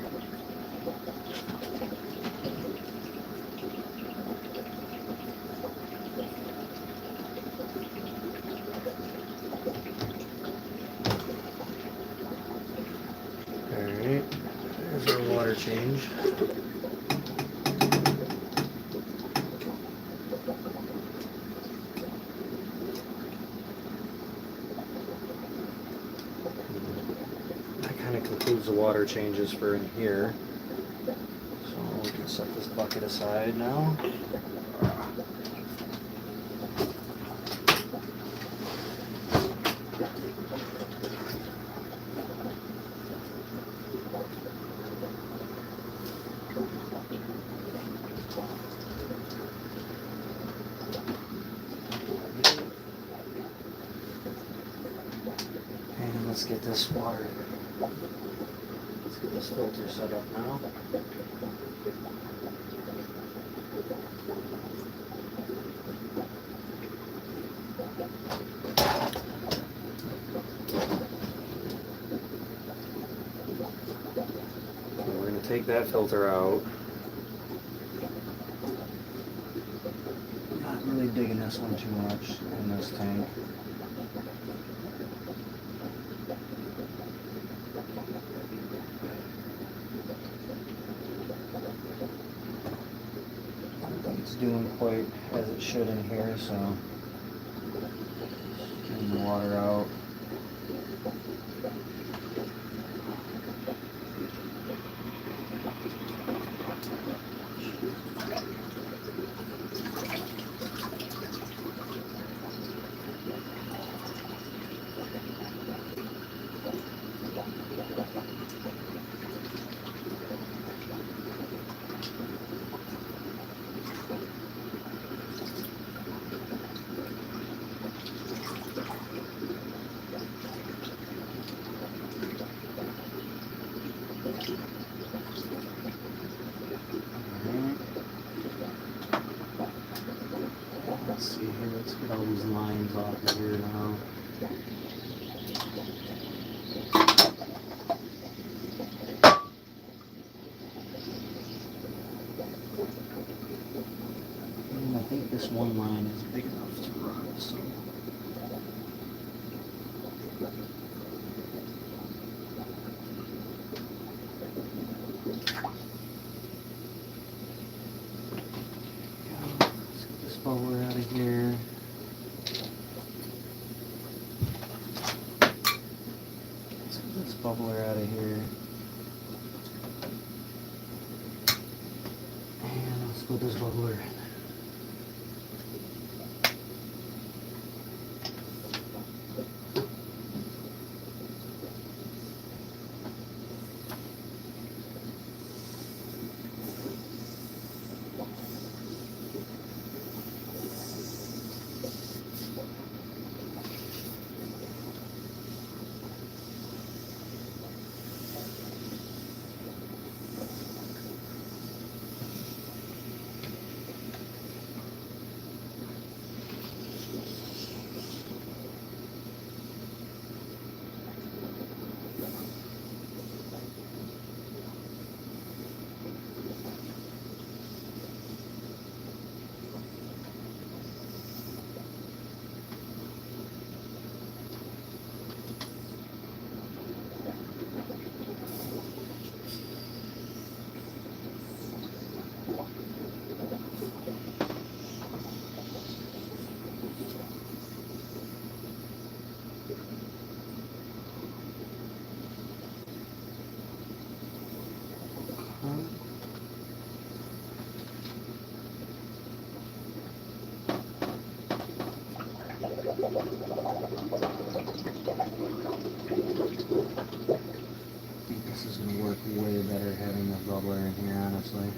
Alright, there's our water change. Concludes the water changes for in here. So we can set this bucket aside now. And let's get this water. Let's get this filter set up now. And we're going to take that filter out. Not really digging this one too much in this tank. It's doing quite as it should in here, so getting the water out. Let's see here, let's get all these lines off of here now. And I think this one line is big enough to run, so. Let's get this bubbler out of here. Let's get this bubbler out of here. put this bubbler. This is going to work way better having the bubbler in here, honestly.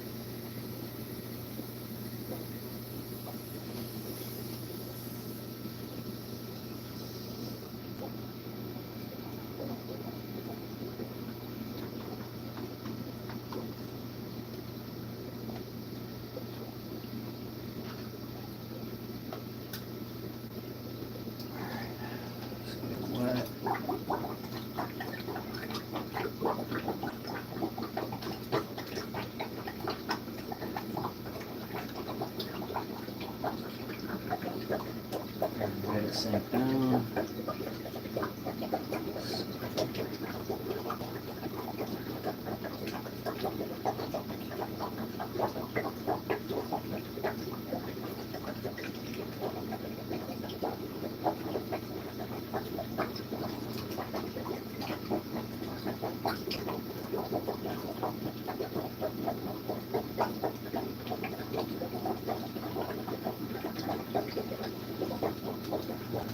Let it sink down.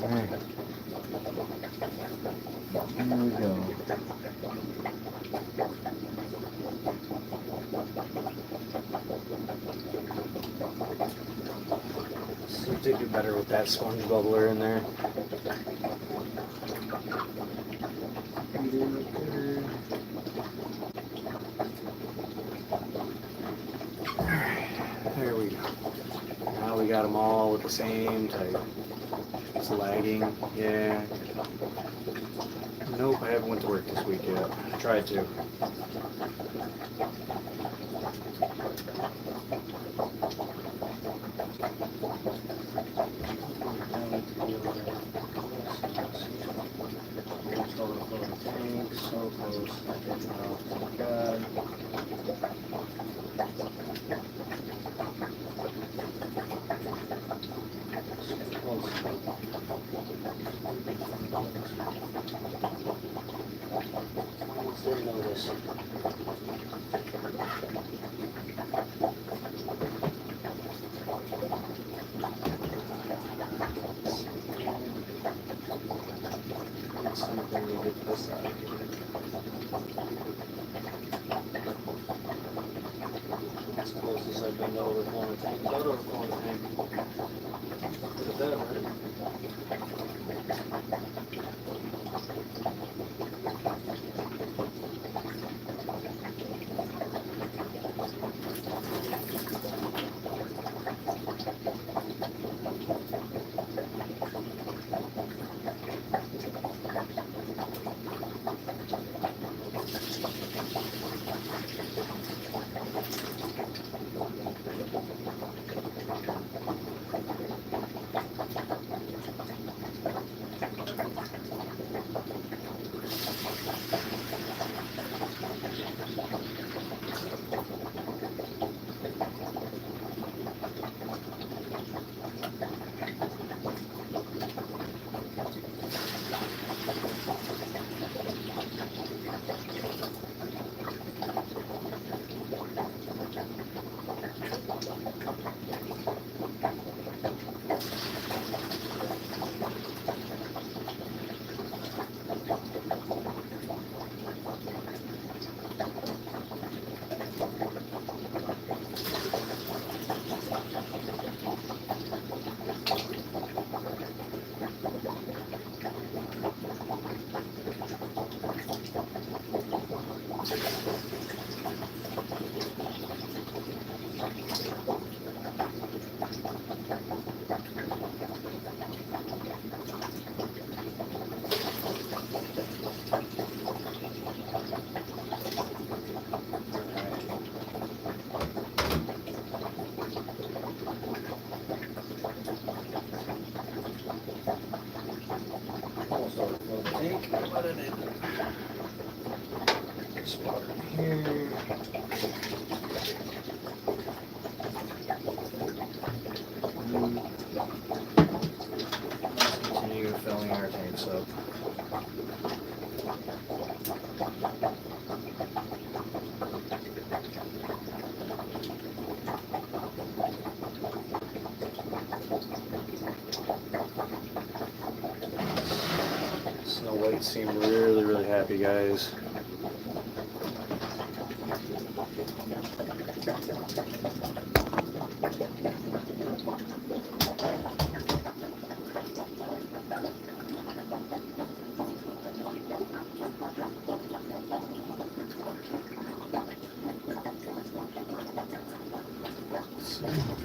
Alright. Here we go. Seems to do better with that sponge bubbler in there. Alright, there we go. Now we got them all with the same type. It's lagging, yeah. Nope, I haven't went to work this week yet. I tried to. So close. Oh God. Didn't notice. Something we get this out of here. As close as I've been to overflowing the tank. Not overflowing the tank. Look at that, right? This water in here. Let's continue filling our tanks up. Snow White seemed really happy, guys.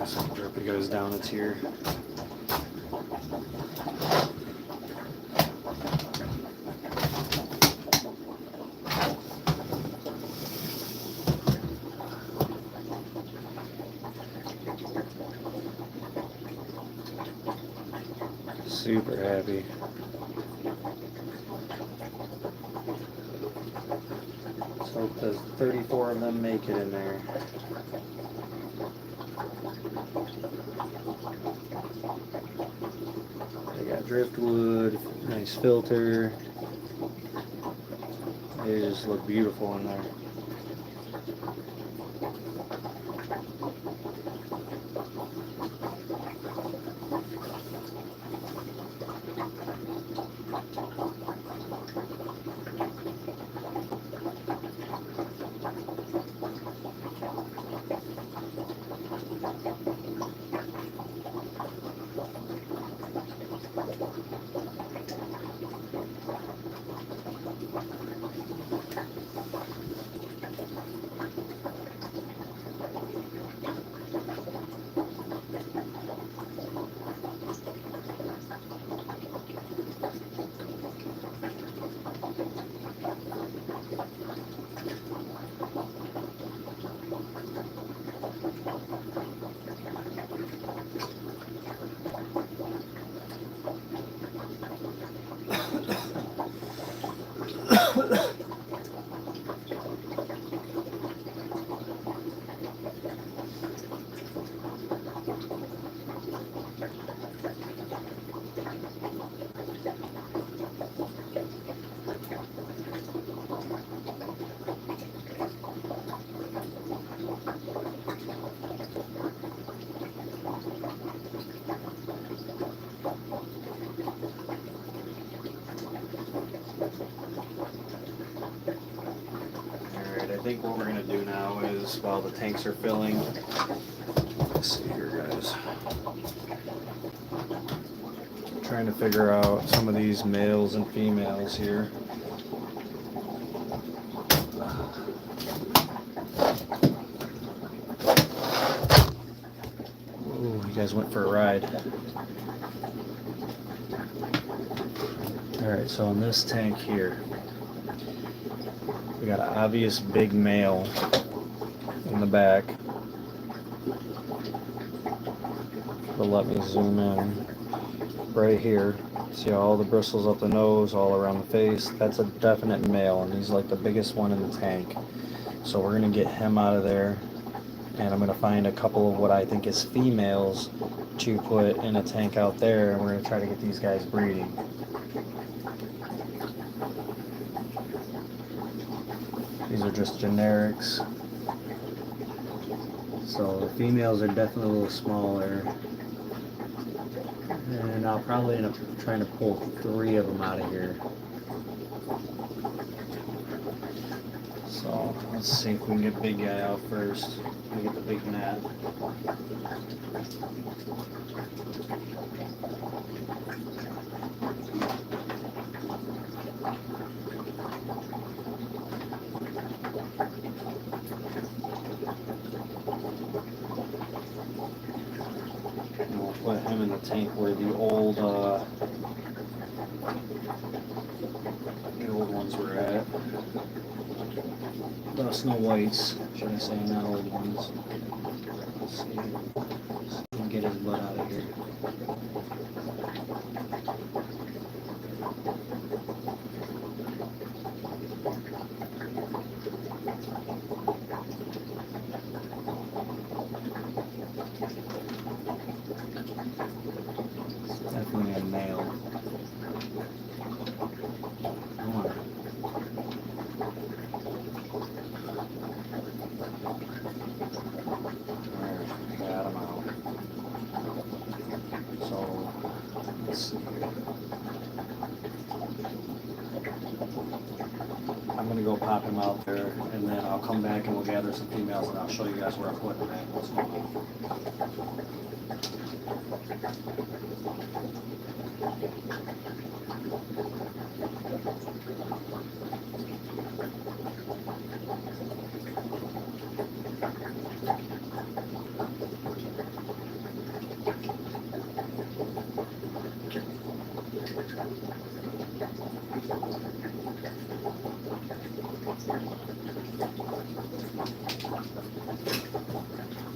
Some drippy goes down a tier. Super happy. Let's hope the 34 of them make it in there. They got driftwood, nice filter. They just look beautiful in there. I think what we're going to do now is, while the tanks are filling, let's see here, guys. Trying to figure out some of these males and females here. Ooh, you guys went for a ride. Alright, so in this tank here, we got an obvious big male in the back. But let me zoom in right here. See all the bristles up the nose, all around the face. That's a definite male, and he's like the biggest one in the tank. So we're gonna get him out of there, and I'm gonna find a couple of what I think is females to put in a tank out there, and we're gonna try to get these guys breeding. These are just generics. So the females are definitely a little smaller. And I'll probably end up trying to pull 3 of them out of here. So let's see if we can get big guy out first. We get the big gnat. And we'll put him in the tank where the old ones were at. The Snow Whites, should I say, not old ones. Let's see. So we can get his butt out of here. It's definitely a male. Come on. Got him out. So, let's see here. I'm going to go pop him out there, and then I'll come back and we'll gather some females, and I'll show you guys where I'm putting them at. What's going on.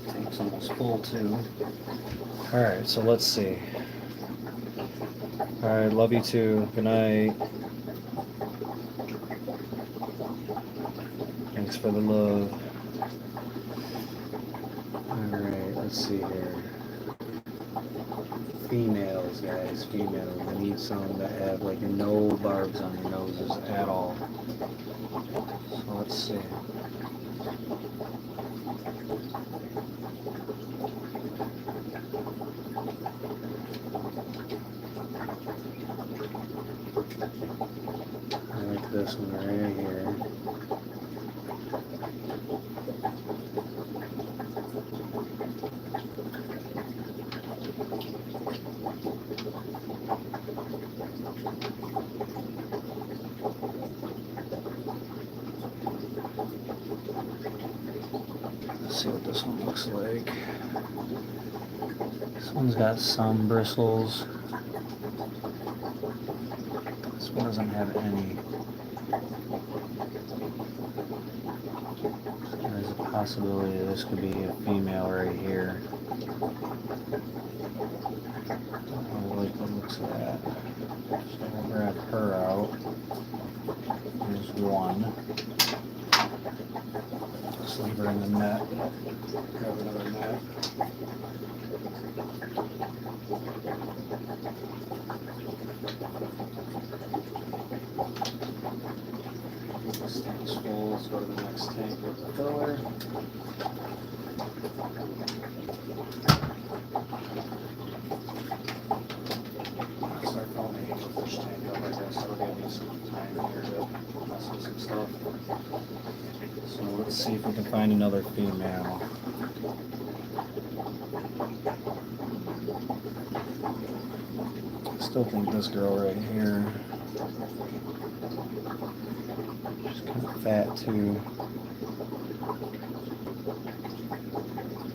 Tank's almost full too. Alright, so let's see. Alright, love you too. Good night. Thanks for the love. Alright, let's see here. Females, guys, females. I need some that have like no barbs on their noses at all. So let's see. I like this one right here. Let's see what this one looks like. This one's got some bristles. This one doesn't have any. There's a possibility this could be a female right here. I like the looks of that. So we'll grab her out. There's one. Just leave her in the net. Grab another net. This tank's full. Let's go to the next tank with the filler. Start filling the Angelfish tank up, I guess. That'll give me some time here to mess with some stuff. So let's see if we can find another female. I still think this girl right here. She's kind of fat too.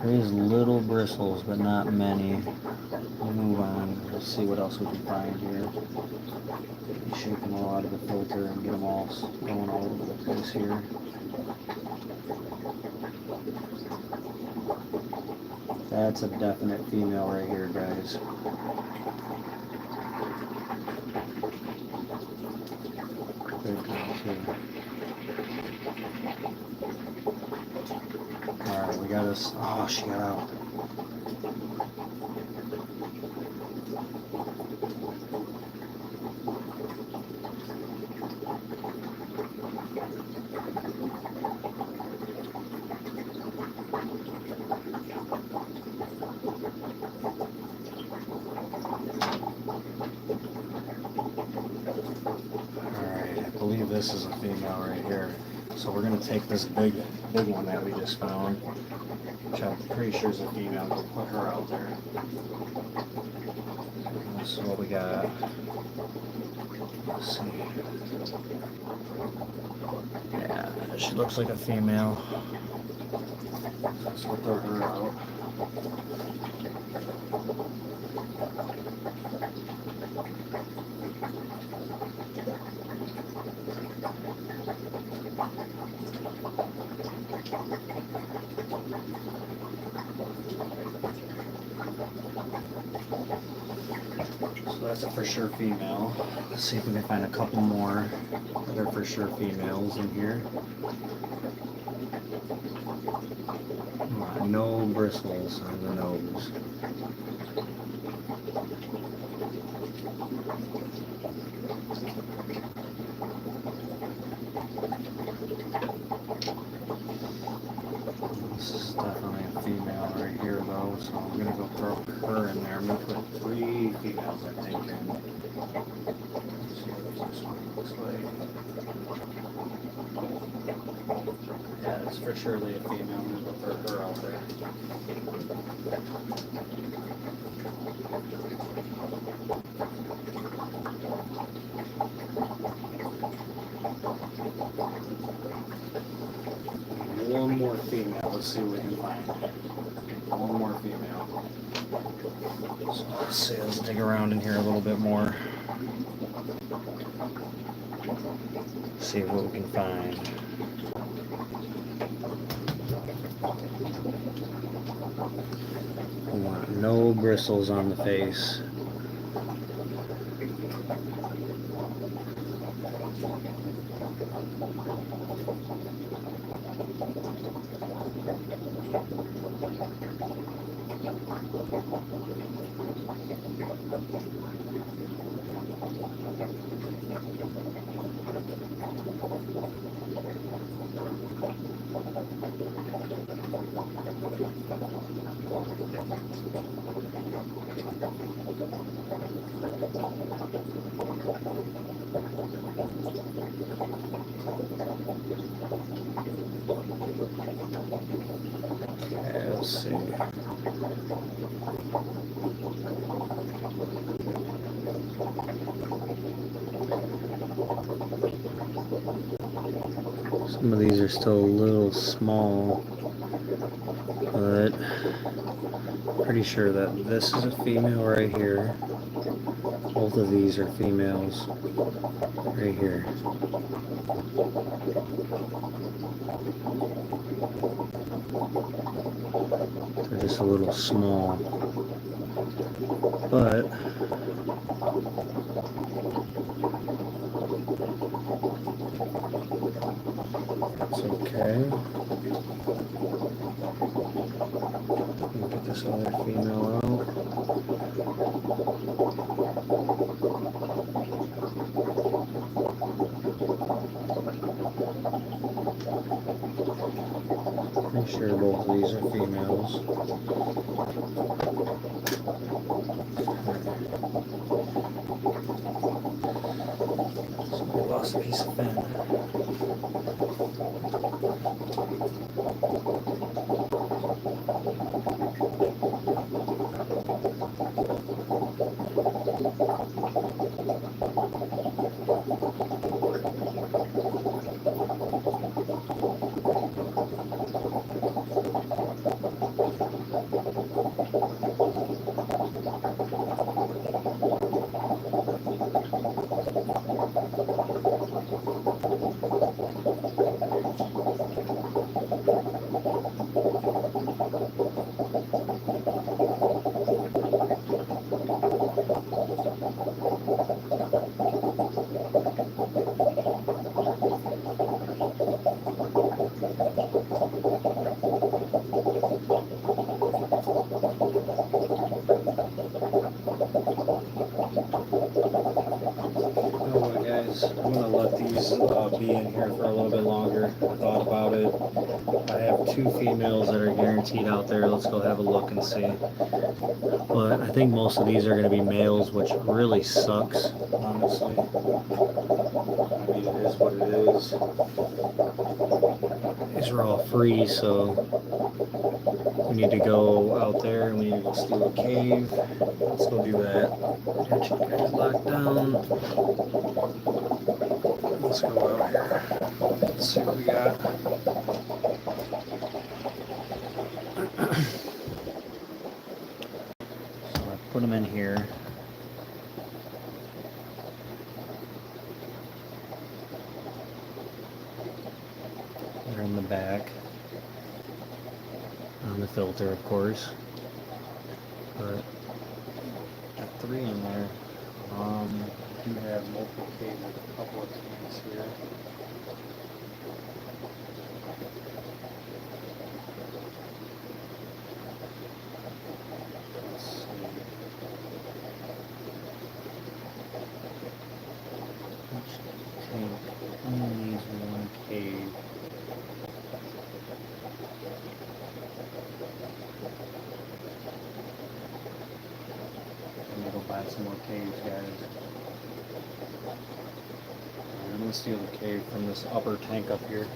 There's little bristles, but not many. We'll move on. Let's see what else we can find here. Shake them all out of the filter and get them all going all over the place here. That's a definite female right here, guys. Good girl too. Alright, we got us. Oh, she got out. I believe this is a female right here. So we're going to take this big one that we just found, which I'm pretty sure is a female. We'll put her out there. So what we got. Let's see. Yeah, she looks like a female. So let's throw her out. So that's a for sure female. Let's see if we can find a couple more that are for sure females in here. No bristles on the nose. This is definitely a female right here though, so I'm gonna go throw her in there. I'm gonna put 3 females, I think, in. Let's see what this one looks like. Yeah, it's for surely a female. I'm gonna go throw her out there. One more female. Let's see what we can find. One more female. So let's see. Let's dig around in here a little bit more. See what we can find. I want no bristles on the face. Okay, let's see. Some of these are still a little small, but pretty sure that this is a female right here. Both of these are females right here. They're just a little small, but it's okay. We'll get this other female out. Pretty sure both of these are females. So we lost a piece of fin. I'm going to let these be in here for a little bit longer. I thought about it. I have 2 females that are guaranteed out there. Let's go have a look and see. But I think most of these are going to be males, which really sucks, honestly. I mean, it is what it is. These are all free, so we need to go out there and we need to go steal a cave. Let's go do that. Got you guys locked down. Let's go out here. Let's see what we got. put them in here. They're in the back. On the filter, of course. But got 3 in there. Do have multiple cages, a couple of tanks here. Let's see. Each tank only needs 1 cage. I'm gonna go buy some more caves, guys. I'm gonna steal the cave from this upper tank up here.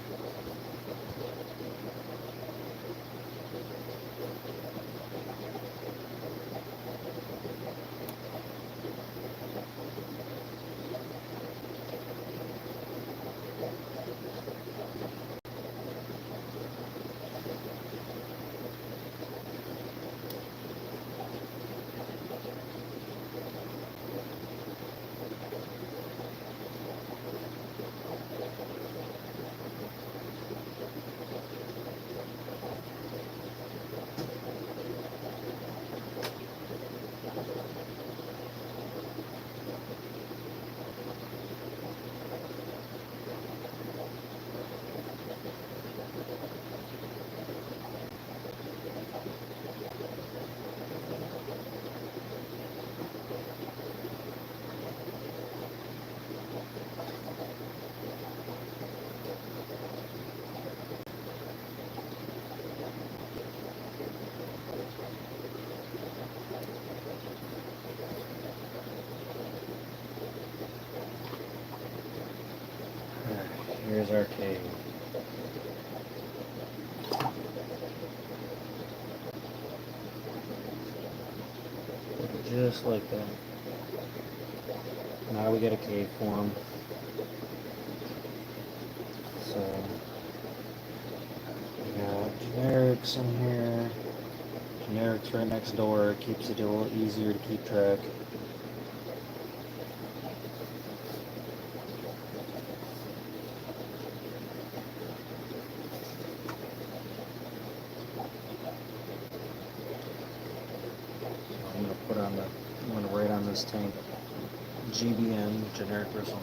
Here's our cave. Just like that. Now we got a cave for him. So we got generics in here. Generics right next door. It keeps it a little easier to keep track. I'm gonna write on this tank GBN, generic bristlenose.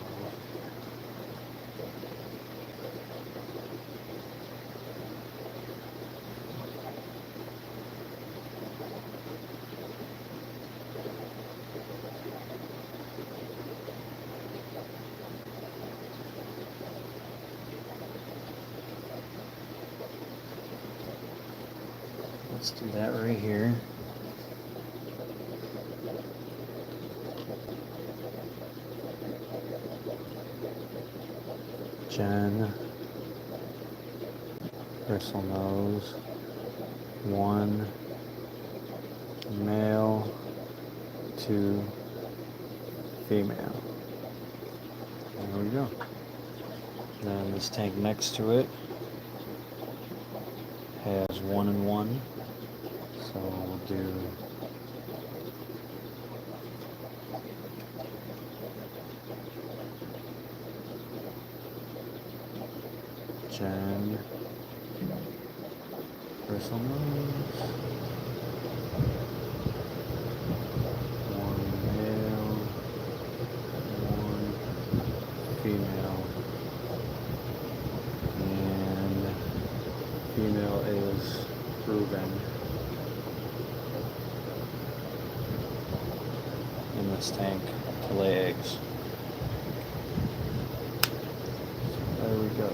Let's do that right here. Gen, bristlenose, 1, male, 2, female. There we go. Then this tank next to it has 1 and 1. So we'll do Gen, bristlenose, 1 male, 1 female, and female is proven in this tank to lay eggs. So there we go.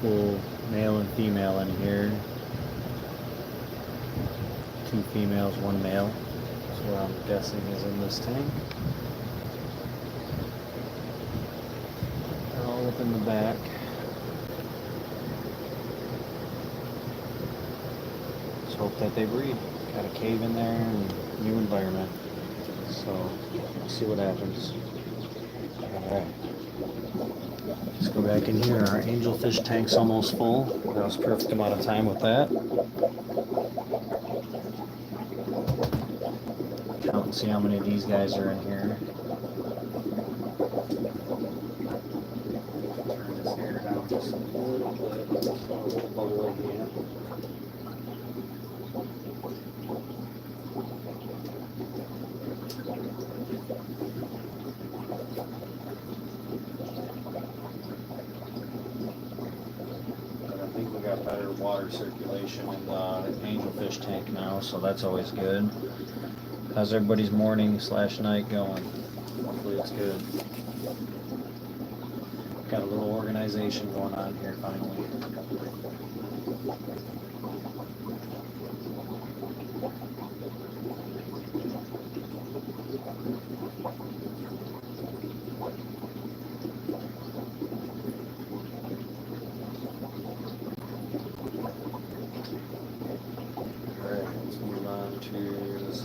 cool male and female in here. 2 females, 1 male. That's what I'm guessing is in this tank. They're all up in the back. Let's hope that they breed. Got a cave in there and new environment. So, let's see what happens. Alright. Let's go back in here. Our angelfish tank's almost full. That was a perfect amount of time with that. Count and see how many of these guys are in here. Turn this air down just a little bit. Bubble again. Got better water circulation in the angelfish tank now, so that's always good. How's everybody's morning / night going? Hopefully it's good. Got a little organization going on here finally.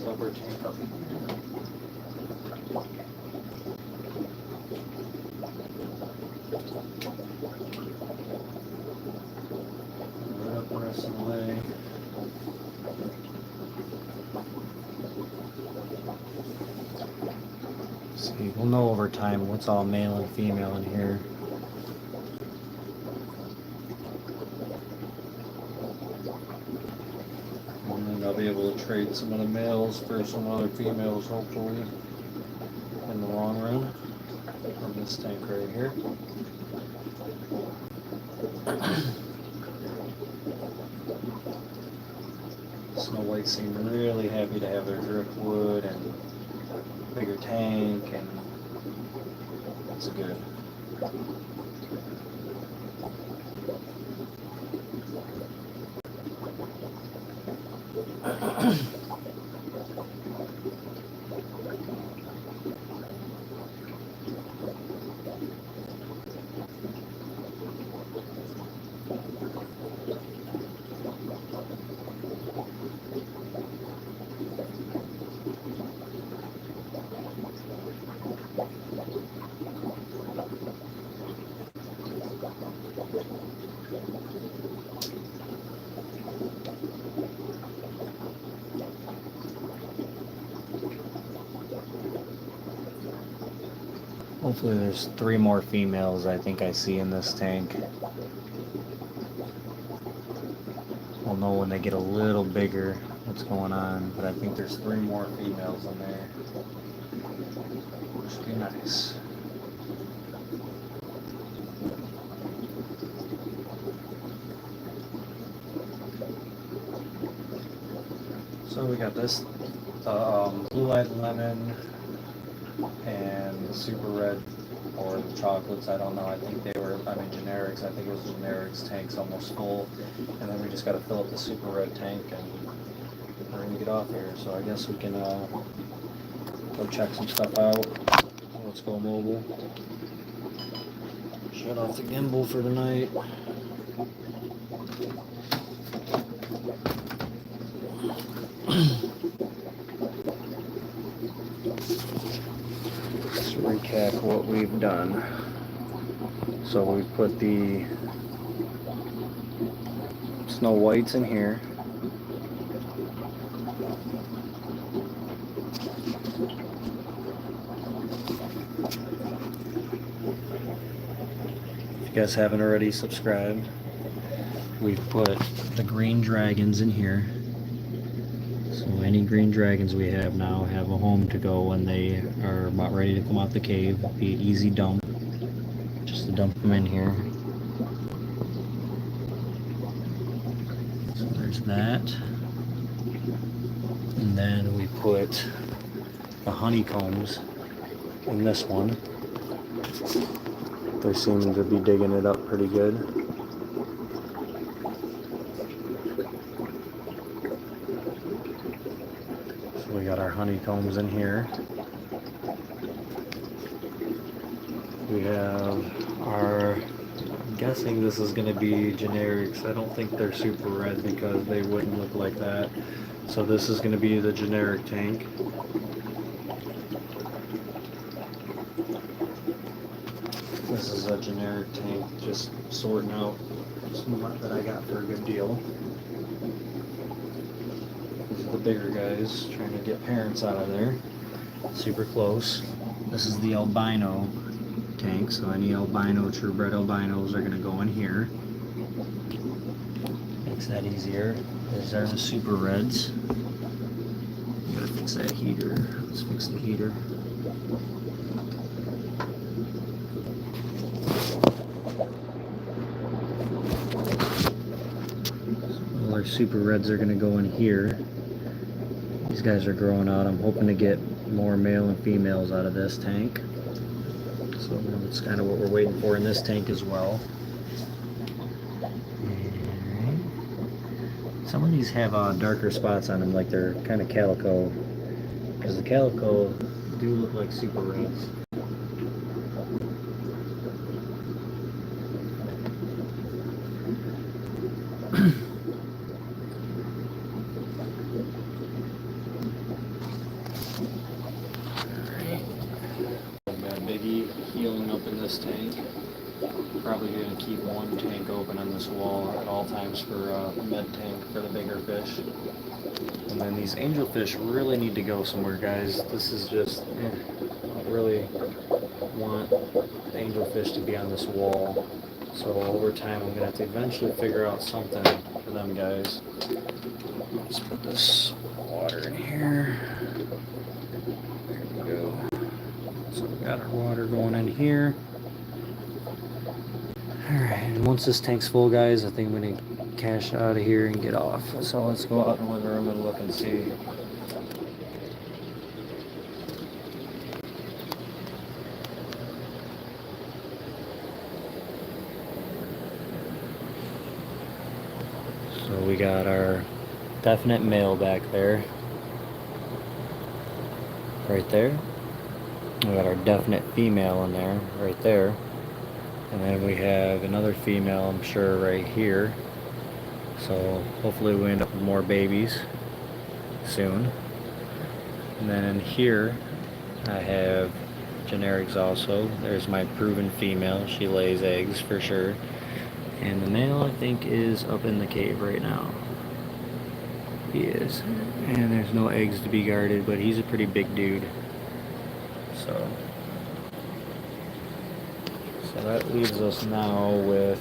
Upper tank up here. Right up the rest of the way. See, we'll know over time what's all male and female in here. I'll be able to trade some of the males for some other females, hopefully, in the long run, from this tank right here. Snow Whites seem really happy to have their driftwood and bigger tank, and that's good. Hopefully there's 3 more females I think I see in this tank. We'll know when they get a little bigger what's going on, but I think there's 3 more females in there. Which would be nice. So we got this blue-eyed lemon and the super red, or the chocolates, I don't know. I think they were, generics. I think it was generics tank's almost full. And then we just got to fill up the super red tank and we're going to get off here. So I guess we can go check some stuff out. Let's go mobile. Shut off the gimbal for tonight. Let's recap what we've done. So we've put the Snow Whites in here. If you guys haven't already subscribed, we've put the green dragons in here. So any green dragons we have now have a home to go when they are about ready to come out the cave. Be an easy dump. Just to dump them in here. So there's that. And then we put the honeycombs in this one. They're seeming to be digging it up pretty good. honeycombs in here. We have our, I'm guessing this is going to be generics. I don't think they're super red because they wouldn't look like that. So this is going to be the generic tank. This is a generic tank, just sorting out some that I got for a good deal. These are the bigger guys, trying to get parents out of there. Super close. This is the albino tank, so any albino, true bred albinos are going to go in here. Makes that easier. These are the super reds. Gotta fix that heater. Let's fix the heater. All our super reds are going to go in here. These guys are growing out. I'm hoping to get more male and females out of this tank. So that's kind of what we're waiting for in this tank as well. Alright. Some of these have darker spots on them, like they're kind of calico. Because the calico do look like super reds. Healing up in this tank. Probably going to keep one tank open on this wall at all times for a med tank for the bigger fish. And then these angelfish really need to go somewhere, guys. This is just, I really want the angelfish to be on this wall. So over time I'm going to have to eventually figure out something for them guys. Let's put this water in here. There we go. So we got our water going in here. Alright, and once this tank's full, guys, I think I'm going to cash out of here and get off. So let's go out in the living room and look and see. So we got our definite male back there. Right there. We got our definite female in there, right there. And then we have another female, I'm sure, right here. So hopefully we end up with more babies soon. And then in here, I have generics also. There's my proven female. She lays eggs for sure. And the male, I think, is up in the cave right now. He is. And there's no eggs to be guarded, but he's a pretty big dude. So that leaves us now with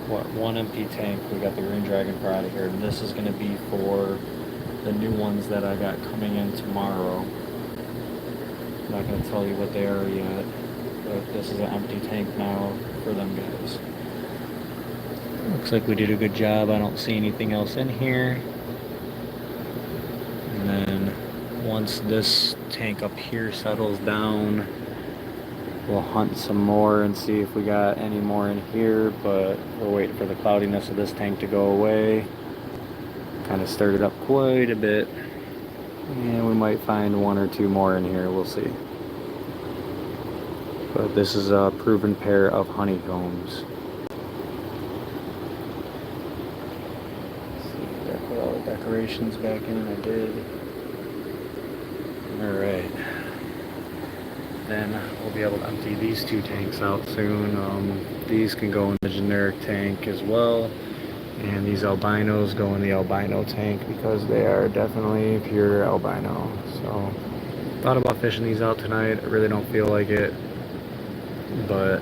what, one empty tank. We got the green dragonfly out of here, and this is going to be for the new ones that I got coming in tomorrow. I'm not going to tell you what they are yet, but this is an empty tank now for them guys. Looks like we did a good job. I don't see anything else in here. And then once this tank up here settles down, we'll hunt some more and see if we got any more in here, but we're waiting for the cloudiness of this tank to go away. Kind of stirred it up quite a bit, and we might find one or two more in here, we'll see. But this is a proven pair of honeycombs. See, did I put all the decorations back in? I did. Alright, then we'll be able to empty these two tanks out soon. These can go in the generic tank as well, and these albinos go in the albino tank because they are definitely pure albino. So thought about fishing these out tonight. I really don't feel like it, but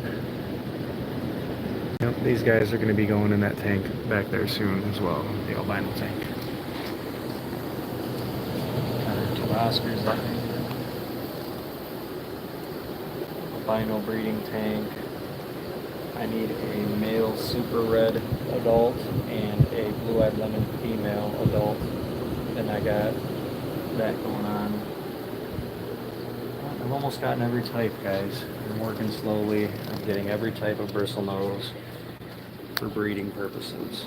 yep, these guys are going to be going in that tank back there soon as well, the albino tank. Oscars that albino breeding tank. I need a male super red adult and a blue-eyed lemon female adult. Then I got that going on. I've almost gotten every type, guys. I'm working slowly. I'm getting every type of bristlenose for breeding purposes.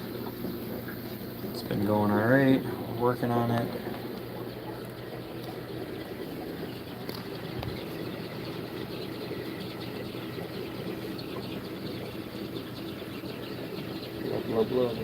It's been going alright. working on it. Love, love, love.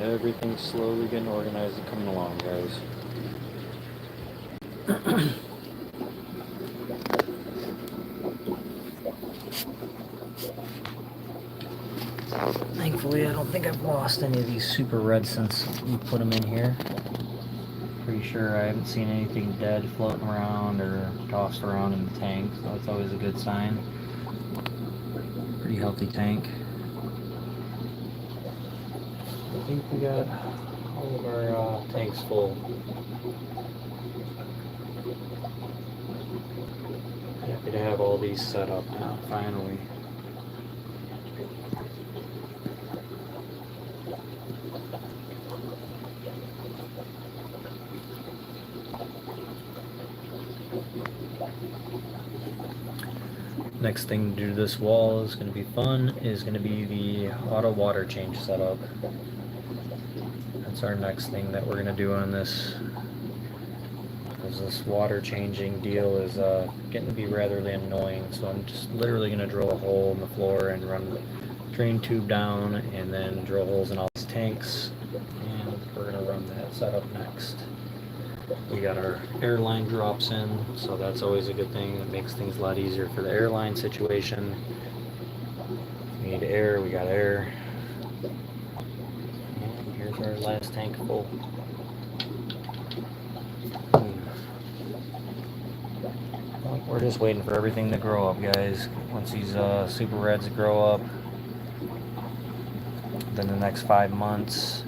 Everything's slowly getting organized and coming along, guys. Thankfully, I don't think I've lost any of these super reds since we put them in here. Pretty sure I haven't seen anything dead floating around or tossed around in the tank, so that's always a good sign. Pretty healthy tank. I think we got all of our tanks full. Happy to have all these set up now, finally. Next thing to do to this wall is going to be fun, is going to be the auto water change setup. That's our next thing that we're going to do on this. Because this water changing deal is getting to be rather annoying, so I'm just literally going to drill a hole in the floor and run the drain tube down and then drill holes in all these tanks, and we're going to run that setup next. We got our airline drops in, so that's always a good thing. It makes things a lot easier for the airline situation. We need air, we got air. And here's our last tank full. Well, we're just waiting for everything to grow up, guys. Once these super reds grow up, then the next 5 months,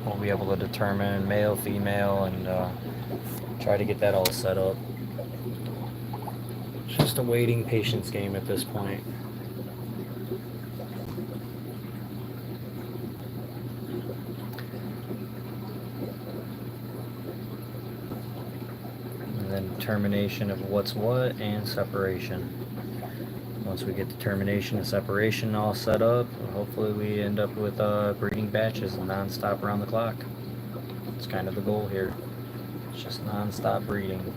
we'll be able to determine male, female, and try to get that all set up. It's just a waiting patience game at this point. And then determination of what's what and separation. Once we get determination and separation all set up, hopefully we end up with breeding batches non-stop around the clock. It's kind of the goal here. It's just non-stop breeding.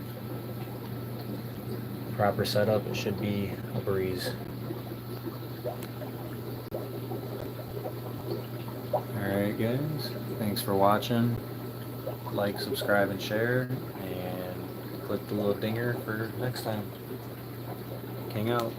Proper setup, it should be a breeze. Alright guys, thanks for watching. Like, subscribe, and share, and click the little dinger for next time. King out.